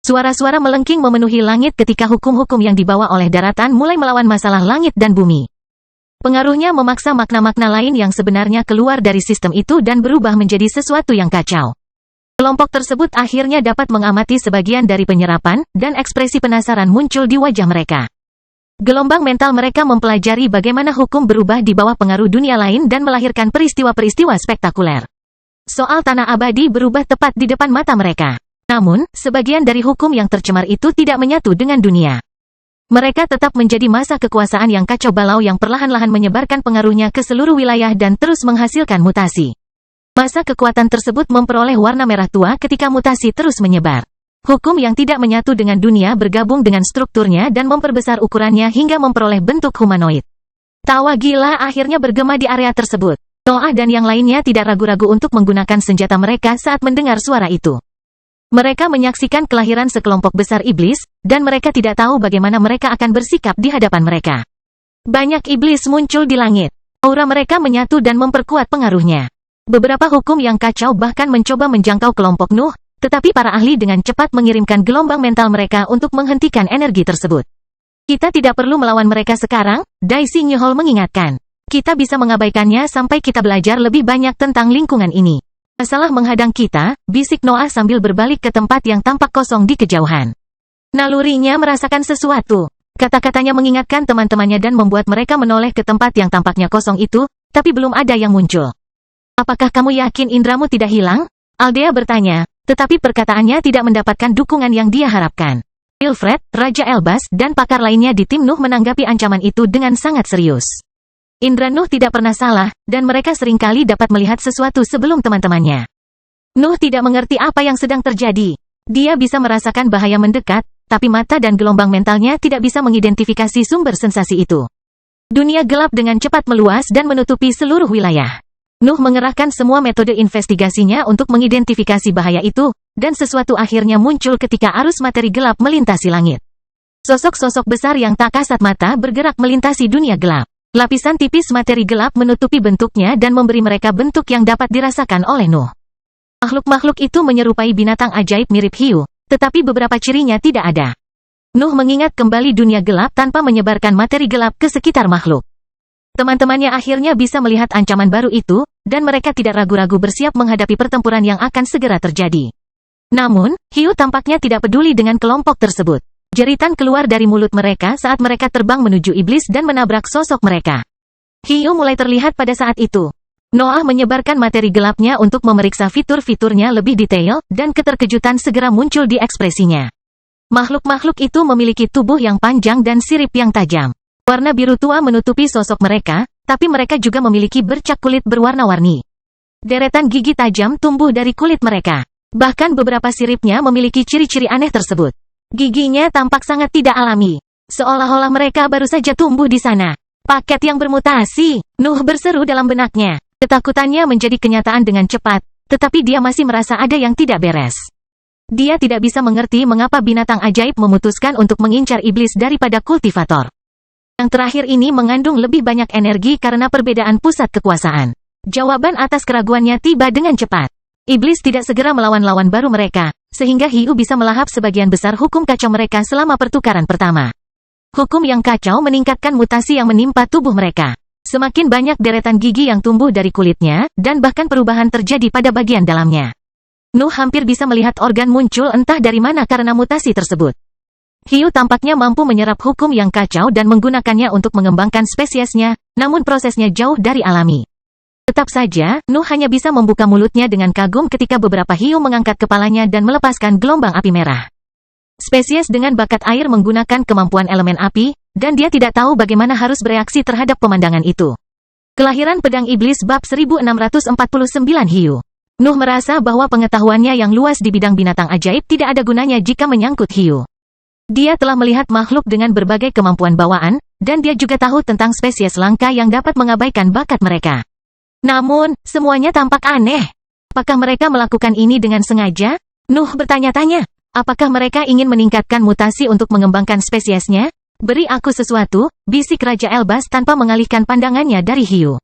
Suara-suara melengking memenuhi langit ketika hukum-hukum yang dibawa oleh daratan mulai melawan masalah langit dan bumi. Pengaruhnya memaksa makna-makna lain yang sebenarnya keluar dari sistem itu dan berubah menjadi sesuatu yang kacau. Kelompok tersebut akhirnya dapat mengamati sebagian dari penyerapan, dan ekspresi penasaran muncul di wajah mereka. Gelombang mental mereka mempelajari bagaimana hukum berubah di bawah pengaruh dunia lain dan melahirkan peristiwa-peristiwa spektakuler. Soal tanah abadi berubah tepat di depan mata mereka. Namun, sebagian dari hukum yang tercemar itu tidak menyatu dengan dunia. Mereka tetap menjadi masa kekuasaan yang kacau balau yang perlahan-lahan menyebarkan pengaruhnya ke seluruh wilayah dan terus menghasilkan mutasi. Masa kekuatan tersebut memperoleh warna merah tua ketika mutasi terus menyebar. Hukum yang tidak menyatu dengan dunia bergabung dengan strukturnya dan memperbesar ukurannya hingga memperoleh bentuk humanoid. Tawa gila akhirnya bergema di area tersebut. Noah dan yang lainnya tidak ragu-ragu untuk menggunakan senjata mereka saat mendengar suara itu. Mereka menyaksikan kelahiran sekelompok besar iblis, dan mereka tidak tahu bagaimana mereka akan bersikap di hadapan mereka. Banyak iblis muncul di langit. Aura mereka menyatu dan memperkuat pengaruhnya. Beberapa hukum yang kacau bahkan mencoba menjangkau kelompok Nuh, tetapi para ahli dengan cepat mengirimkan gelombang mental mereka untuk menghentikan energi tersebut. Kita tidak perlu melawan mereka sekarang, Daisy Nyuhol mengingatkan. Kita bisa mengabaikannya sampai kita belajar lebih banyak tentang lingkungan ini. Masalah menghadang kita, bisik Noah sambil berbalik ke tempat yang tampak kosong di kejauhan. Nalurinya merasakan sesuatu. Kata-katanya mengingatkan teman-temannya dan membuat mereka menoleh ke tempat yang tampaknya kosong itu, tapi belum ada yang muncul. Apakah kamu yakin indramu tidak hilang? Aldea bertanya, tetapi perkataannya tidak mendapatkan dukungan yang dia harapkan. Wilfred, Raja Elbas, dan pakar lainnya di tim Nuh menanggapi ancaman itu dengan sangat serius. Indra Nuh tidak pernah salah, dan mereka seringkali dapat melihat sesuatu sebelum teman-temannya. Nuh tidak mengerti apa yang sedang terjadi. Dia bisa merasakan bahaya mendekat, tapi mata dan gelombang mentalnya tidak bisa mengidentifikasi sumber sensasi itu. Dunia gelap dengan cepat meluas dan menutupi seluruh wilayah. Nuh mengerahkan semua metode investigasinya untuk mengidentifikasi bahaya itu, dan sesuatu akhirnya muncul ketika arus materi gelap melintasi langit. Sosok-sosok besar yang tak kasat mata bergerak melintasi dunia gelap. Lapisan tipis materi gelap menutupi bentuknya dan memberi mereka bentuk yang dapat dirasakan oleh Nuh. Makhluk-makhluk itu menyerupai binatang ajaib mirip hiu, tetapi beberapa cirinya tidak ada. Nuh mengingat kembali dunia gelap tanpa menyebarkan materi gelap ke sekitar makhluk. Teman-temannya akhirnya bisa melihat ancaman baru itu, dan mereka tidak ragu-ragu bersiap menghadapi pertempuran yang akan segera terjadi. Namun, hiu tampaknya tidak peduli dengan kelompok tersebut. Jeritan keluar dari mulut mereka saat mereka terbang menuju iblis dan menabrak sosok mereka. Hiu mulai terlihat pada saat itu. Noah menyebarkan materi gelapnya untuk memeriksa fitur-fiturnya lebih detail, dan keterkejutan segera muncul di ekspresinya. Makhluk-makhluk itu memiliki tubuh yang panjang dan sirip yang tajam. Warna biru tua menutupi sosok mereka, tapi mereka juga memiliki bercak kulit berwarna-warni. Deretan gigi tajam tumbuh dari kulit mereka. Bahkan beberapa siripnya memiliki ciri-ciri aneh tersebut. Giginya tampak sangat tidak alami. Seolah-olah mereka baru saja tumbuh di sana. Paket yang bermutasi, Nuh berseru dalam benaknya. Ketakutannya menjadi kenyataan dengan cepat, tetapi dia masih merasa ada yang tidak beres. Dia tidak bisa mengerti mengapa binatang ajaib memutuskan untuk mengincar iblis daripada kultivator. Yang terakhir ini mengandung lebih banyak energi karena perbedaan pusat kekuasaan. Jawaban atas keraguannya tiba dengan cepat. Iblis tidak segera melawan lawan baru mereka, sehingga hiu bisa melahap sebagian besar hukum kacau mereka selama pertukaran pertama. Hukum yang kacau meningkatkan mutasi yang menimpa tubuh mereka. Semakin banyak deretan gigi yang tumbuh dari kulitnya, dan bahkan perubahan terjadi pada bagian dalamnya. Nuh hampir bisa melihat organ muncul entah dari mana karena mutasi tersebut. Hiu tampaknya mampu menyerap hukum yang kacau dan menggunakannya untuk mengembangkan spesiesnya, namun prosesnya jauh dari alami. Tetap saja, Nuh hanya bisa membuka mulutnya dengan kagum ketika beberapa hiu mengangkat kepalanya dan melepaskan gelombang api merah. Spesies dengan bakat air menggunakan kemampuan elemen api, dan dia tidak tahu bagaimana harus bereaksi terhadap pemandangan itu. Kelahiran pedang iblis bab 1649 hiu. Nuh merasa bahwa pengetahuannya yang luas di bidang binatang ajaib tidak ada gunanya jika menyangkut hiu. Dia telah melihat makhluk dengan berbagai kemampuan bawaan, dan dia juga tahu tentang spesies langka yang dapat mengabaikan bakat mereka. Namun, semuanya tampak aneh. Apakah mereka melakukan ini dengan sengaja? Nuh bertanya-tanya. Apakah mereka ingin meningkatkan mutasi untuk mengembangkan spesiesnya? Beri aku sesuatu, bisik Raja Elbas tanpa mengalihkan pandangannya dari hiu.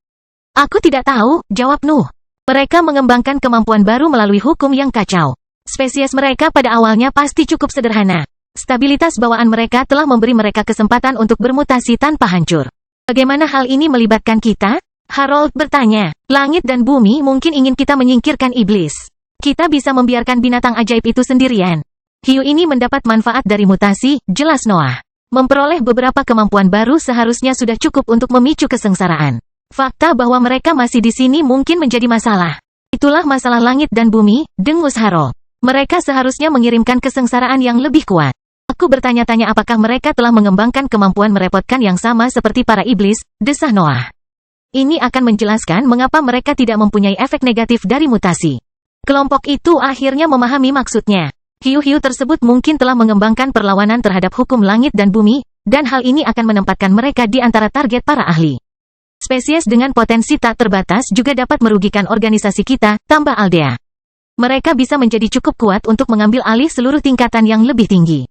Aku tidak tahu, jawab Nuh. Mereka mengembangkan kemampuan baru melalui hukum yang kacau. Spesies mereka pada awalnya pasti cukup sederhana. Stabilitas bawaan mereka telah memberi mereka kesempatan untuk bermutasi tanpa hancur. Bagaimana hal ini melibatkan kita? Harold bertanya. Langit dan bumi mungkin ingin kita menyingkirkan iblis. Kita bisa membiarkan binatang ajaib itu sendirian. Hiu ini mendapat manfaat dari mutasi, jelas Noah. Memperoleh beberapa kemampuan baru seharusnya sudah cukup untuk memicu kesengsaraan. Fakta bahwa mereka masih di sini mungkin menjadi masalah. Itulah masalah langit dan bumi, dengus Harold. Mereka seharusnya mengirimkan kesengsaraan yang lebih kuat. Aku bertanya-tanya apakah mereka telah mengembangkan kemampuan merepotkan yang sama seperti para iblis, desah Noah. Ini akan menjelaskan mengapa mereka tidak mempunyai efek negatif dari mutasi. Kelompok itu akhirnya memahami maksudnya. Hiu-hiu tersebut mungkin telah mengembangkan perlawanan terhadap hukum langit dan bumi, dan hal ini akan menempatkan mereka di antara target para ahli. Spesies dengan potensi tak terbatas juga dapat merugikan organisasi kita, tambah Aldea. Mereka bisa menjadi cukup kuat untuk mengambil alih seluruh tingkatan yang lebih tinggi.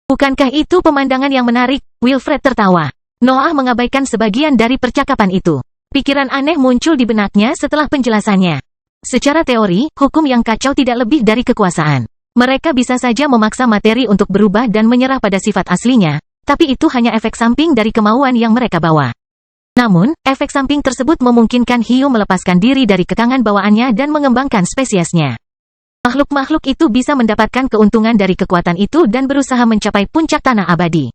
Bukankah itu pemandangan yang menarik? Wilfred tertawa. Noah mengabaikan sebagian dari percakapan itu. Pikiran aneh muncul di benaknya setelah penjelasannya. Secara teori, hukum yang kacau tidak lebih dari kekuasaan. Mereka bisa saja memaksa materi untuk berubah dan menyerah pada sifat aslinya, tapi itu hanya efek samping dari kemauan yang mereka bawa. Namun, efek samping tersebut memungkinkan hiu melepaskan diri dari kekangan bawaannya dan mengembangkan spesiesnya. Makhluk-makhluk itu bisa mendapatkan keuntungan dari kekuatan itu dan berusaha mencapai puncak tanah abadi.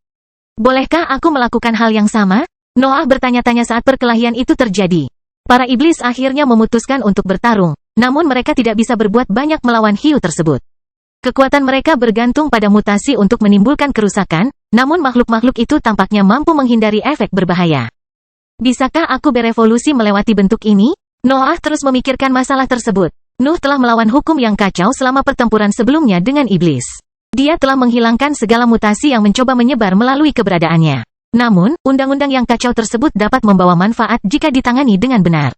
Bolehkah aku melakukan hal yang sama? Noah bertanya-tanya saat perkelahian itu terjadi. Para iblis akhirnya memutuskan untuk bertarung, namun mereka tidak bisa berbuat banyak melawan hiu tersebut. Kekuatan mereka bergantung pada mutasi untuk menimbulkan kerusakan, namun makhluk-makhluk itu tampaknya mampu menghindari efek berbahaya. Bisakah aku berevolusi melewati bentuk ini? Noah terus memikirkan masalah tersebut. Nuh telah melawan hukum yang kacau selama pertempuran sebelumnya dengan iblis. Dia telah menghilangkan segala mutasi yang mencoba menyebar melalui keberadaannya. Namun, undang-undang yang kacau tersebut dapat membawa manfaat jika ditangani dengan benar.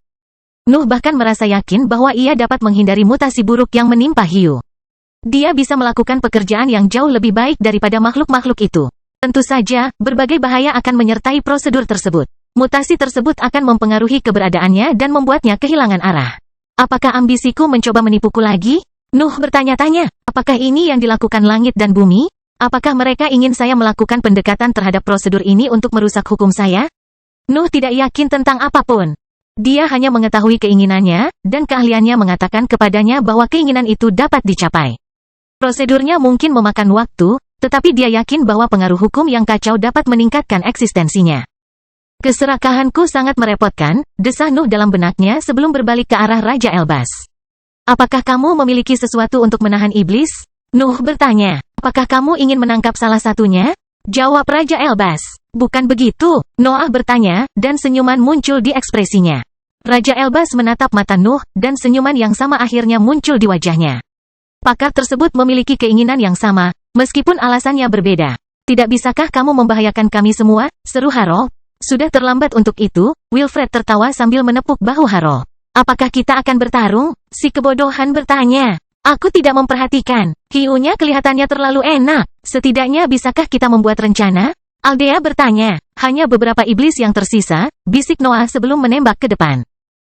Nuh bahkan merasa yakin bahwa ia dapat menghindari mutasi buruk yang menimpa hiu. Dia bisa melakukan pekerjaan yang jauh lebih baik daripada makhluk-makhluk itu. Tentu saja, berbagai bahaya akan menyertai prosedur tersebut. Mutasi tersebut akan mempengaruhi keberadaannya dan membuatnya kehilangan arah. Apakah ambisiku mencoba menipuku lagi? Nuh bertanya-tanya. Apakah ini yang dilakukan langit dan bumi? Apakah mereka ingin saya melakukan pendekatan terhadap prosedur ini untuk merusak hukum saya? Nuh tidak yakin tentang apapun. Dia hanya mengetahui keinginannya, dan keahliannya mengatakan kepadanya bahwa keinginan itu dapat dicapai. Prosedurnya mungkin memakan waktu, tetapi dia yakin bahwa pengaruh hukum yang kacau dapat meningkatkan eksistensinya. Keserakahanku sangat merepotkan, desah Nuh dalam benaknya sebelum berbalik ke arah Raja Elbas. Apakah kamu memiliki sesuatu untuk menahan iblis? Nuh bertanya. Apakah kamu ingin menangkap salah satunya? Jawab Raja Elbas. Bukan begitu, Noah bertanya, dan senyuman muncul di ekspresinya. Raja Elbas menatap mata Nuh, dan senyuman yang sama akhirnya muncul di wajahnya. Pakar tersebut memiliki keinginan yang sama, meskipun alasannya berbeda. Tidak bisakah kamu membahayakan kami semua? Seru Harold. Sudah terlambat untuk itu, Wilfred tertawa sambil menepuk bahu Harold. Apakah kita akan bertarung? Si kebodohan bertanya. Aku tidak memperhatikan. Hiunya kelihatannya terlalu enak. Setidaknya bisakah kita membuat rencana? Aldea bertanya. Hanya beberapa iblis yang tersisa, bisik Noah sebelum menembak ke depan.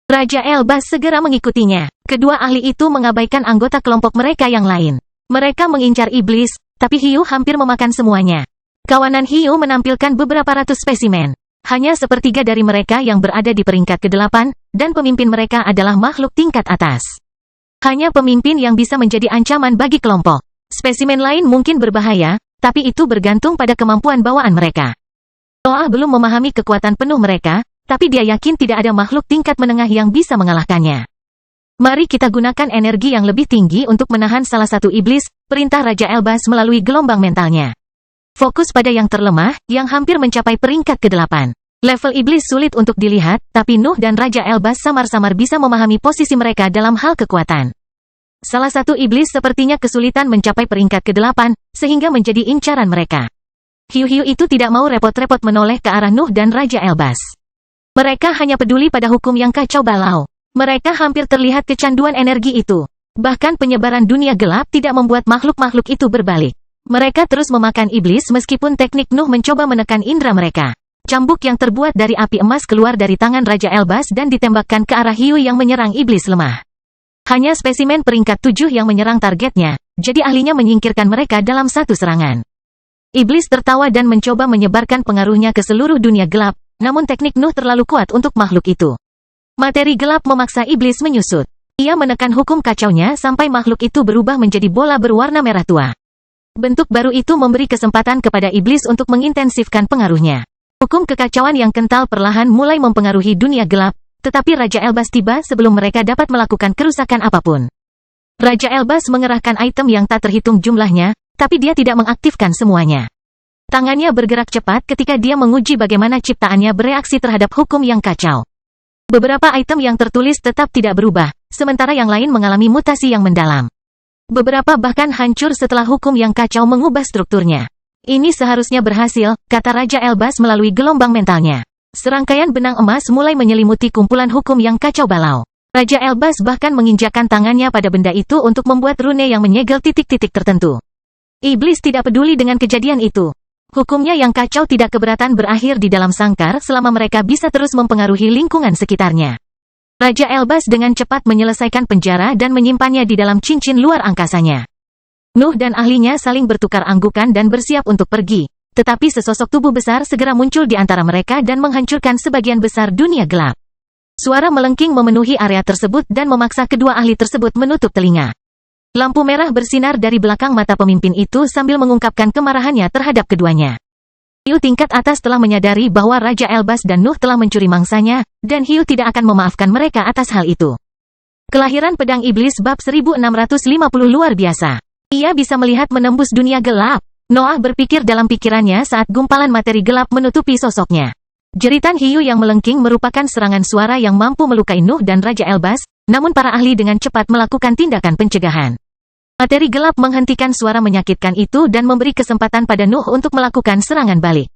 Raja Elbas segera mengikutinya. Kedua ahli itu mengabaikan anggota kelompok mereka yang lain. Mereka mengincar iblis, tapi hiu hampir memakan semuanya. Kawanan hiu menampilkan beberapa ratus spesimen. Hanya sepertiga dari mereka yang berada di peringkat ke-8, dan pemimpin mereka adalah makhluk tingkat atas. Hanya pemimpin yang bisa menjadi ancaman bagi kelompok. Spesimen lain mungkin berbahaya, tapi itu bergantung pada kemampuan bawaan mereka. Noah belum memahami kekuatan penuh mereka, tapi dia yakin tidak ada makhluk tingkat menengah yang bisa mengalahkannya. Mari kita gunakan energi yang lebih tinggi untuk menahan salah satu iblis, perintah Raja Elbas melalui gelombang mentalnya. Fokus pada yang terlemah, yang hampir mencapai peringkat ke-8. Level iblis sulit untuk dilihat, tapi Nuh dan Raja Elbas samar-samar bisa memahami posisi mereka dalam hal kekuatan. Salah satu iblis sepertinya kesulitan mencapai peringkat ke-8, sehingga menjadi incaran mereka. Hiu-hiu itu tidak mau repot-repot menoleh ke arah Nuh dan Raja Elbas. Mereka hanya peduli pada hukum yang kacau balau. Mereka hampir terlihat kecanduan energi itu. Bahkan penyebaran dunia gelap tidak membuat makhluk-makhluk itu berbalik. Mereka terus memakan iblis meskipun teknik Nuh mencoba menekan indera mereka. Cambuk yang terbuat dari api emas keluar dari tangan Raja Elbas dan ditembakkan ke arah hiu yang menyerang iblis lemah. Hanya spesimen peringkat 7 yang menyerang targetnya, jadi ahlinya menyingkirkan mereka dalam satu serangan. Iblis tertawa dan mencoba menyebarkan pengaruhnya ke seluruh dunia gelap, namun teknik Nuh terlalu kuat untuk makhluk itu. Materi gelap memaksa iblis menyusut. Ia menekan hukum kacaunya sampai makhluk itu berubah menjadi bola berwarna merah tua. Bentuk baru itu memberi kesempatan kepada iblis untuk mengintensifkan pengaruhnya. Hukum kekacauan yang kental perlahan mulai mempengaruhi dunia gelap, tetapi Raja Elbas tiba sebelum mereka dapat melakukan kerusakan apapun. Raja Elbas mengerahkan item yang tak terhitung jumlahnya, tapi dia tidak mengaktifkan semuanya. Tangannya bergerak cepat ketika dia menguji bagaimana ciptaannya bereaksi terhadap hukum yang kacau. Beberapa item yang tertulis tetap tidak berubah, sementara yang lain mengalami mutasi yang mendalam. Beberapa bahkan hancur setelah hukum yang kacau mengubah strukturnya. Ini seharusnya berhasil, kata Raja Elbas melalui gelombang mentalnya. Serangkaian benang emas mulai menyelimuti kumpulan hukum yang kacau balau. Raja Elbas bahkan menginjakkan tangannya pada benda itu untuk membuat rune yang menyegel titik-titik tertentu. Iblis tidak peduli dengan kejadian itu. Hukumnya yang kacau tidak keberatan berakhir di dalam sangkar selama mereka bisa terus mempengaruhi lingkungan sekitarnya. Raja Elbas dengan cepat menyelesaikan penjara dan menyimpannya di dalam cincin luar angkasanya. Nuh dan ahlinya saling bertukar anggukan dan bersiap untuk pergi. Tetapi sesosok tubuh besar segera muncul di antara mereka dan menghancurkan sebagian besar dunia gelap. Suara melengking memenuhi area tersebut dan memaksa kedua ahli tersebut menutup telinga. Lampu merah bersinar dari belakang mata pemimpin itu sambil mengungkapkan kemarahannya terhadap keduanya. Hiu tingkat atas telah menyadari bahwa Raja Elbas dan Nuh telah mencuri mangsanya, dan Hiu tidak akan memaafkan mereka atas hal itu. Kelahiran Pedang Iblis bab 1650 luar biasa. Ia bisa melihat menembus dunia gelap. Noah berpikir dalam pikirannya saat gumpalan materi gelap menutupi sosoknya. Jeritan hiu yang melengking merupakan serangan suara yang mampu melukai Nuh dan Raja Elbas, namun para ahli dengan cepat melakukan tindakan pencegahan. Materi gelap menghentikan suara menyakitkan itu dan memberi kesempatan pada Nuh untuk melakukan serangan balik.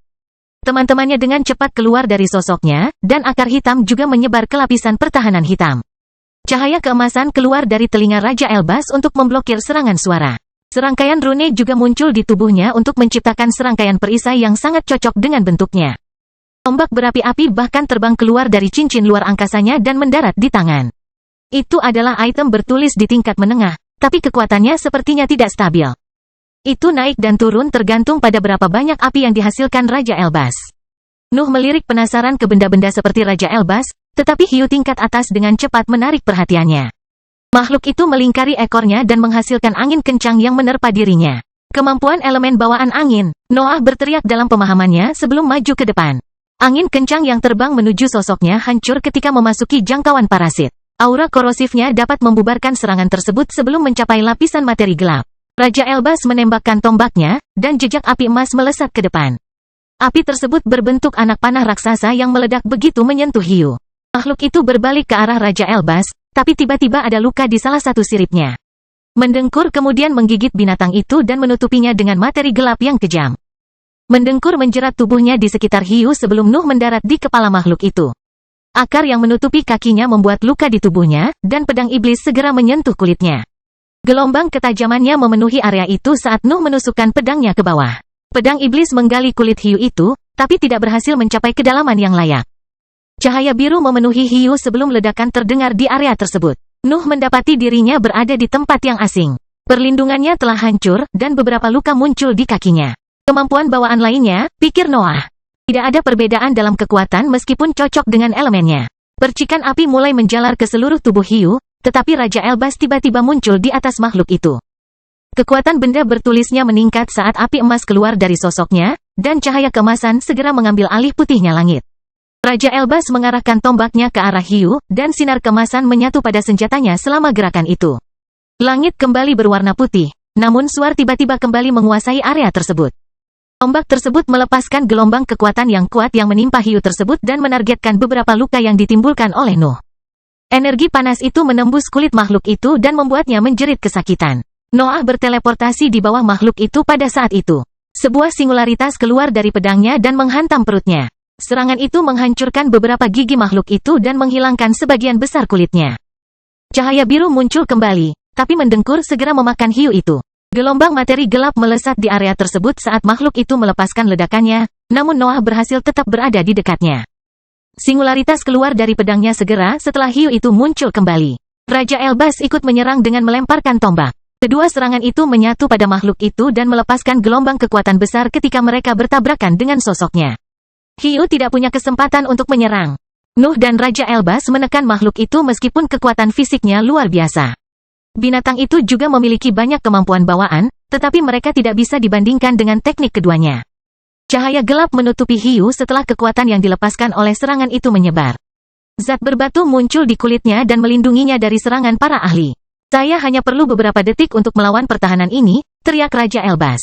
Teman-temannya dengan cepat keluar dari sosoknya, dan akar hitam juga menyebar ke lapisan pertahanan hitam. Cahaya keemasan keluar dari telinga Raja Elbas untuk memblokir serangan suara. Serangkaian rune juga muncul di tubuhnya untuk menciptakan serangkaian perisai yang sangat cocok dengan bentuknya. Ombak berapi-api bahkan terbang keluar dari cincin luar angkasanya dan mendarat di tangan. Itu adalah item bertulis di tingkat menengah, tapi kekuatannya sepertinya tidak stabil. Itu naik dan turun tergantung pada berapa banyak api yang dihasilkan Raja Elbas. Nuh melirik penasaran ke benda-benda seperti Raja Elbas, tetapi hiu tingkat atas dengan cepat menarik perhatiannya. Makhluk itu melingkari ekornya dan menghasilkan angin kencang yang menerpa dirinya. Kemampuan elemen bawaan angin. Noah berteriak dalam pemahamannya sebelum maju ke depan. Angin kencang yang terbang menuju sosoknya hancur ketika memasuki jangkauan parasit. Aura korosifnya dapat membubarkan serangan tersebut sebelum mencapai lapisan materi gelap. Raja Elbas menembakkan tombaknya, dan jejak api emas melesat ke depan. Api tersebut berbentuk anak panah raksasa yang meledak begitu menyentuh hiu. Makhluk itu berbalik ke arah Raja Elbas, tapi tiba-tiba ada luka di salah satu siripnya. Mendengkur kemudian menggigit binatang itu dan menutupinya dengan materi gelap yang kejam. Mendengkur menjerat tubuhnya di sekitar hiu sebelum Nuh mendarat di kepala makhluk itu. Akar yang menutupi kakinya membuat luka di tubuhnya, dan pedang iblis segera menyentuh kulitnya. Gelombang ketajamannya memenuhi area itu saat Nuh menusukkan pedangnya ke bawah. Pedang iblis menggali kulit hiu itu, tapi tidak berhasil mencapai kedalaman yang layak. Cahaya biru memenuhi hiu sebelum ledakan terdengar di area tersebut. Nuh mendapati dirinya berada di tempat yang asing. Perlindungannya telah hancur, dan beberapa luka muncul di kakinya. Kemampuan bawaan lainnya, pikir Noah. Tidak ada perbedaan dalam kekuatan meskipun cocok dengan elemennya. Percikan api mulai menjalar ke seluruh tubuh hiu, tetapi Raja Elbas tiba-tiba muncul di atas makhluk itu. Kekuatan benda bertulisnya meningkat saat api emas keluar dari sosoknya, dan cahaya keemasan segera mengambil alih putihnya langit. Raja Elbas mengarahkan tombaknya ke arah hiu, dan sinar keemasan menyatu pada senjatanya selama gerakan itu. Langit kembali berwarna putih, namun suar tiba-tiba kembali menguasai area tersebut. Tombak tersebut melepaskan gelombang kekuatan yang kuat yang menimpa hiu tersebut dan menargetkan beberapa luka yang ditimbulkan oleh Nuh. Energi panas itu menembus kulit makhluk itu dan membuatnya menjerit kesakitan. Noah berteleportasi di bawah makhluk itu pada saat itu. Sebuah singularitas keluar dari pedangnya dan menghantam perutnya. Serangan itu menghancurkan beberapa gigi makhluk itu dan menghilangkan sebagian besar kulitnya. Cahaya biru muncul kembali, tapi mendengkur segera memakan hiu itu. Gelombang materi gelap melesat di area tersebut saat makhluk itu melepaskan ledakannya, namun Noah berhasil tetap berada di dekatnya. Singularitas keluar dari pedangnya segera setelah hiu itu muncul kembali. Raja Elbas ikut menyerang dengan melemparkan tombak. Kedua serangan itu menyatu pada makhluk itu dan melepaskan gelombang kekuatan besar ketika mereka bertabrakan dengan sosoknya. Hiu tidak punya kesempatan untuk menyerang. Nuh dan Raja Elbas menekan makhluk itu meskipun kekuatan fisiknya luar biasa. Binatang itu juga memiliki banyak kemampuan bawaan, tetapi mereka tidak bisa dibandingkan dengan teknik keduanya. Cahaya gelap menutupi hiu setelah kekuatan yang dilepaskan oleh serangan itu menyebar. Zat berbatu muncul di kulitnya dan melindunginya dari serangan para ahli. Saya hanya perlu beberapa detik untuk melawan pertahanan ini, teriak Raja Elbas.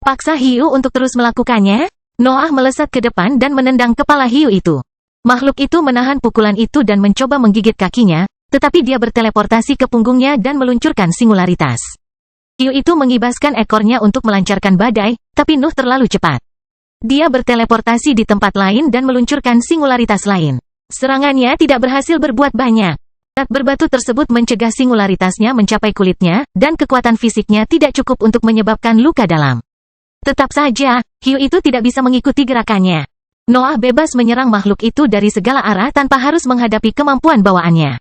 Paksa hiu untuk terus melakukannya. Noah melesat ke depan dan menendang kepala hiu itu. Makhluk itu menahan pukulan itu dan mencoba menggigit kakinya, tetapi dia berteleportasi ke punggungnya dan meluncurkan singularitas. Hiu itu mengibaskan ekornya untuk melancarkan badai, tapi Nuh terlalu cepat. Dia berteleportasi di tempat lain dan meluncurkan singularitas lain. Serangannya tidak berhasil berbuat banyak. Zat berbatu tersebut mencegah singularitasnya mencapai kulitnya, dan kekuatan fisiknya tidak cukup untuk menyebabkan luka dalam. Tetap saja, hiu itu tidak bisa mengikuti gerakannya. Noah bebas menyerang makhluk itu dari segala arah tanpa harus menghadapi kemampuan bawaannya.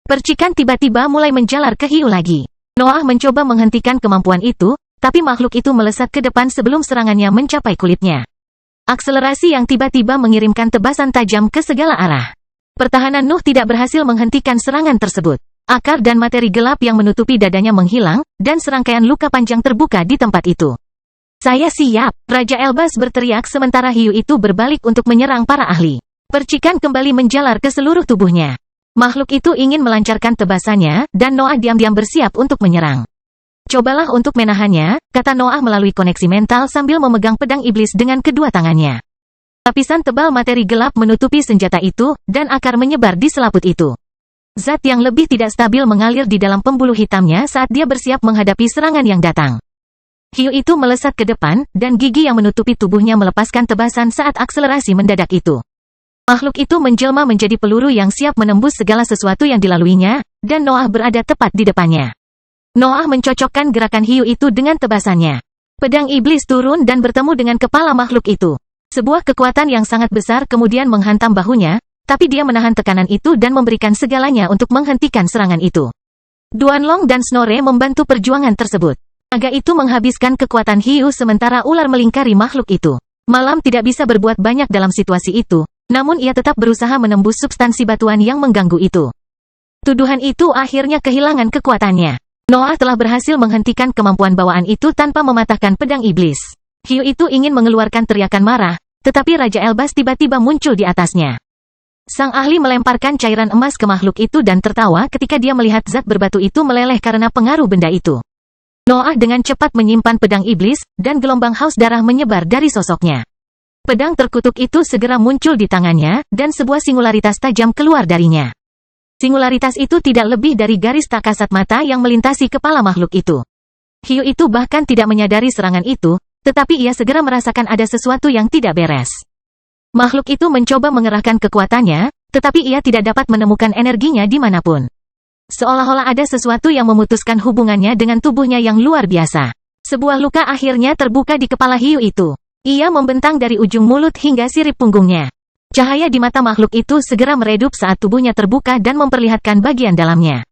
Percikan tiba-tiba mulai menjalar ke hiu lagi. Noah mencoba menghentikan kemampuan itu, tapi makhluk itu melesat ke depan sebelum serangannya mencapai kulitnya. Akselerasi yang tiba-tiba mengirimkan tebasan tajam ke segala arah. Pertahanan Nuh tidak berhasil menghentikan serangan tersebut. Akar dan materi gelap yang menutupi dadanya menghilang, dan serangkaian luka panjang terbuka di tempat itu. Saya siap, Raja Elbas berteriak sementara hiu itu berbalik untuk menyerang para ahli. Percikan kembali menjalar ke seluruh tubuhnya. Makhluk itu ingin melancarkan tebasannya, dan Noah diam-diam bersiap untuk menyerang. Cobalah untuk menahannya, kata Noah melalui koneksi mental sambil memegang pedang iblis dengan kedua tangannya. Lapisan tebal materi gelap menutupi senjata itu, dan akar menyebar di selaput itu. Zat yang lebih tidak stabil mengalir di dalam pembuluh hitamnya saat dia bersiap menghadapi serangan yang datang. Hiu itu melesat ke depan, dan gigi yang menutupi tubuhnya melepaskan tebasan saat akselerasi mendadak itu. Makhluk itu menjelma menjadi peluru yang siap menembus segala sesuatu yang dilaluinya, dan Noah berada tepat di depannya. Noah mencocokkan gerakan hiu itu dengan tebasannya. Pedang iblis turun dan bertemu dengan kepala makhluk itu. Sebuah kekuatan yang sangat besar kemudian menghantam bahunya, tapi dia menahan tekanan itu dan memberikan segalanya untuk menghentikan serangan itu. Duanlong dan Snorre membantu perjuangan tersebut. Naga itu menghabiskan kekuatan hiu sementara ular melingkari makhluk itu. Malam tidak bisa berbuat banyak dalam situasi itu, namun ia tetap berusaha menembus substansi batuan yang mengganggu itu. Tuduhan itu akhirnya kehilangan kekuatannya. Noah telah berhasil menghentikan kemampuan bawaan itu tanpa mematahkan pedang iblis. Hiu itu ingin mengeluarkan teriakan marah, tetapi Raja Elbas tiba-tiba muncul di atasnya. Sang ahli melemparkan cairan emas ke makhluk itu dan tertawa ketika dia melihat zat berbatu itu meleleh karena pengaruh benda itu. Noah dengan cepat menyimpan pedang iblis, dan gelombang haus darah menyebar dari sosoknya. Pedang terkutuk itu segera muncul di tangannya, dan sebuah singularitas tajam keluar darinya. Singularitas itu tidak lebih dari garis tak kasat mata yang melintasi kepala makhluk itu. Hiu itu bahkan tidak menyadari serangan itu, tetapi ia segera merasakan ada sesuatu yang tidak beres. Makhluk itu mencoba mengerahkan kekuatannya, tetapi ia tidak dapat menemukan energinya dimanapun. Seolah-olah ada sesuatu yang memutuskan hubungannya dengan tubuhnya yang luar biasa. Sebuah luka akhirnya terbuka di kepala hiu itu. Ia membentang dari ujung mulut hingga sirip punggungnya. Cahaya di mata makhluk itu segera meredup saat tubuhnya terbuka dan memperlihatkan bagian dalamnya.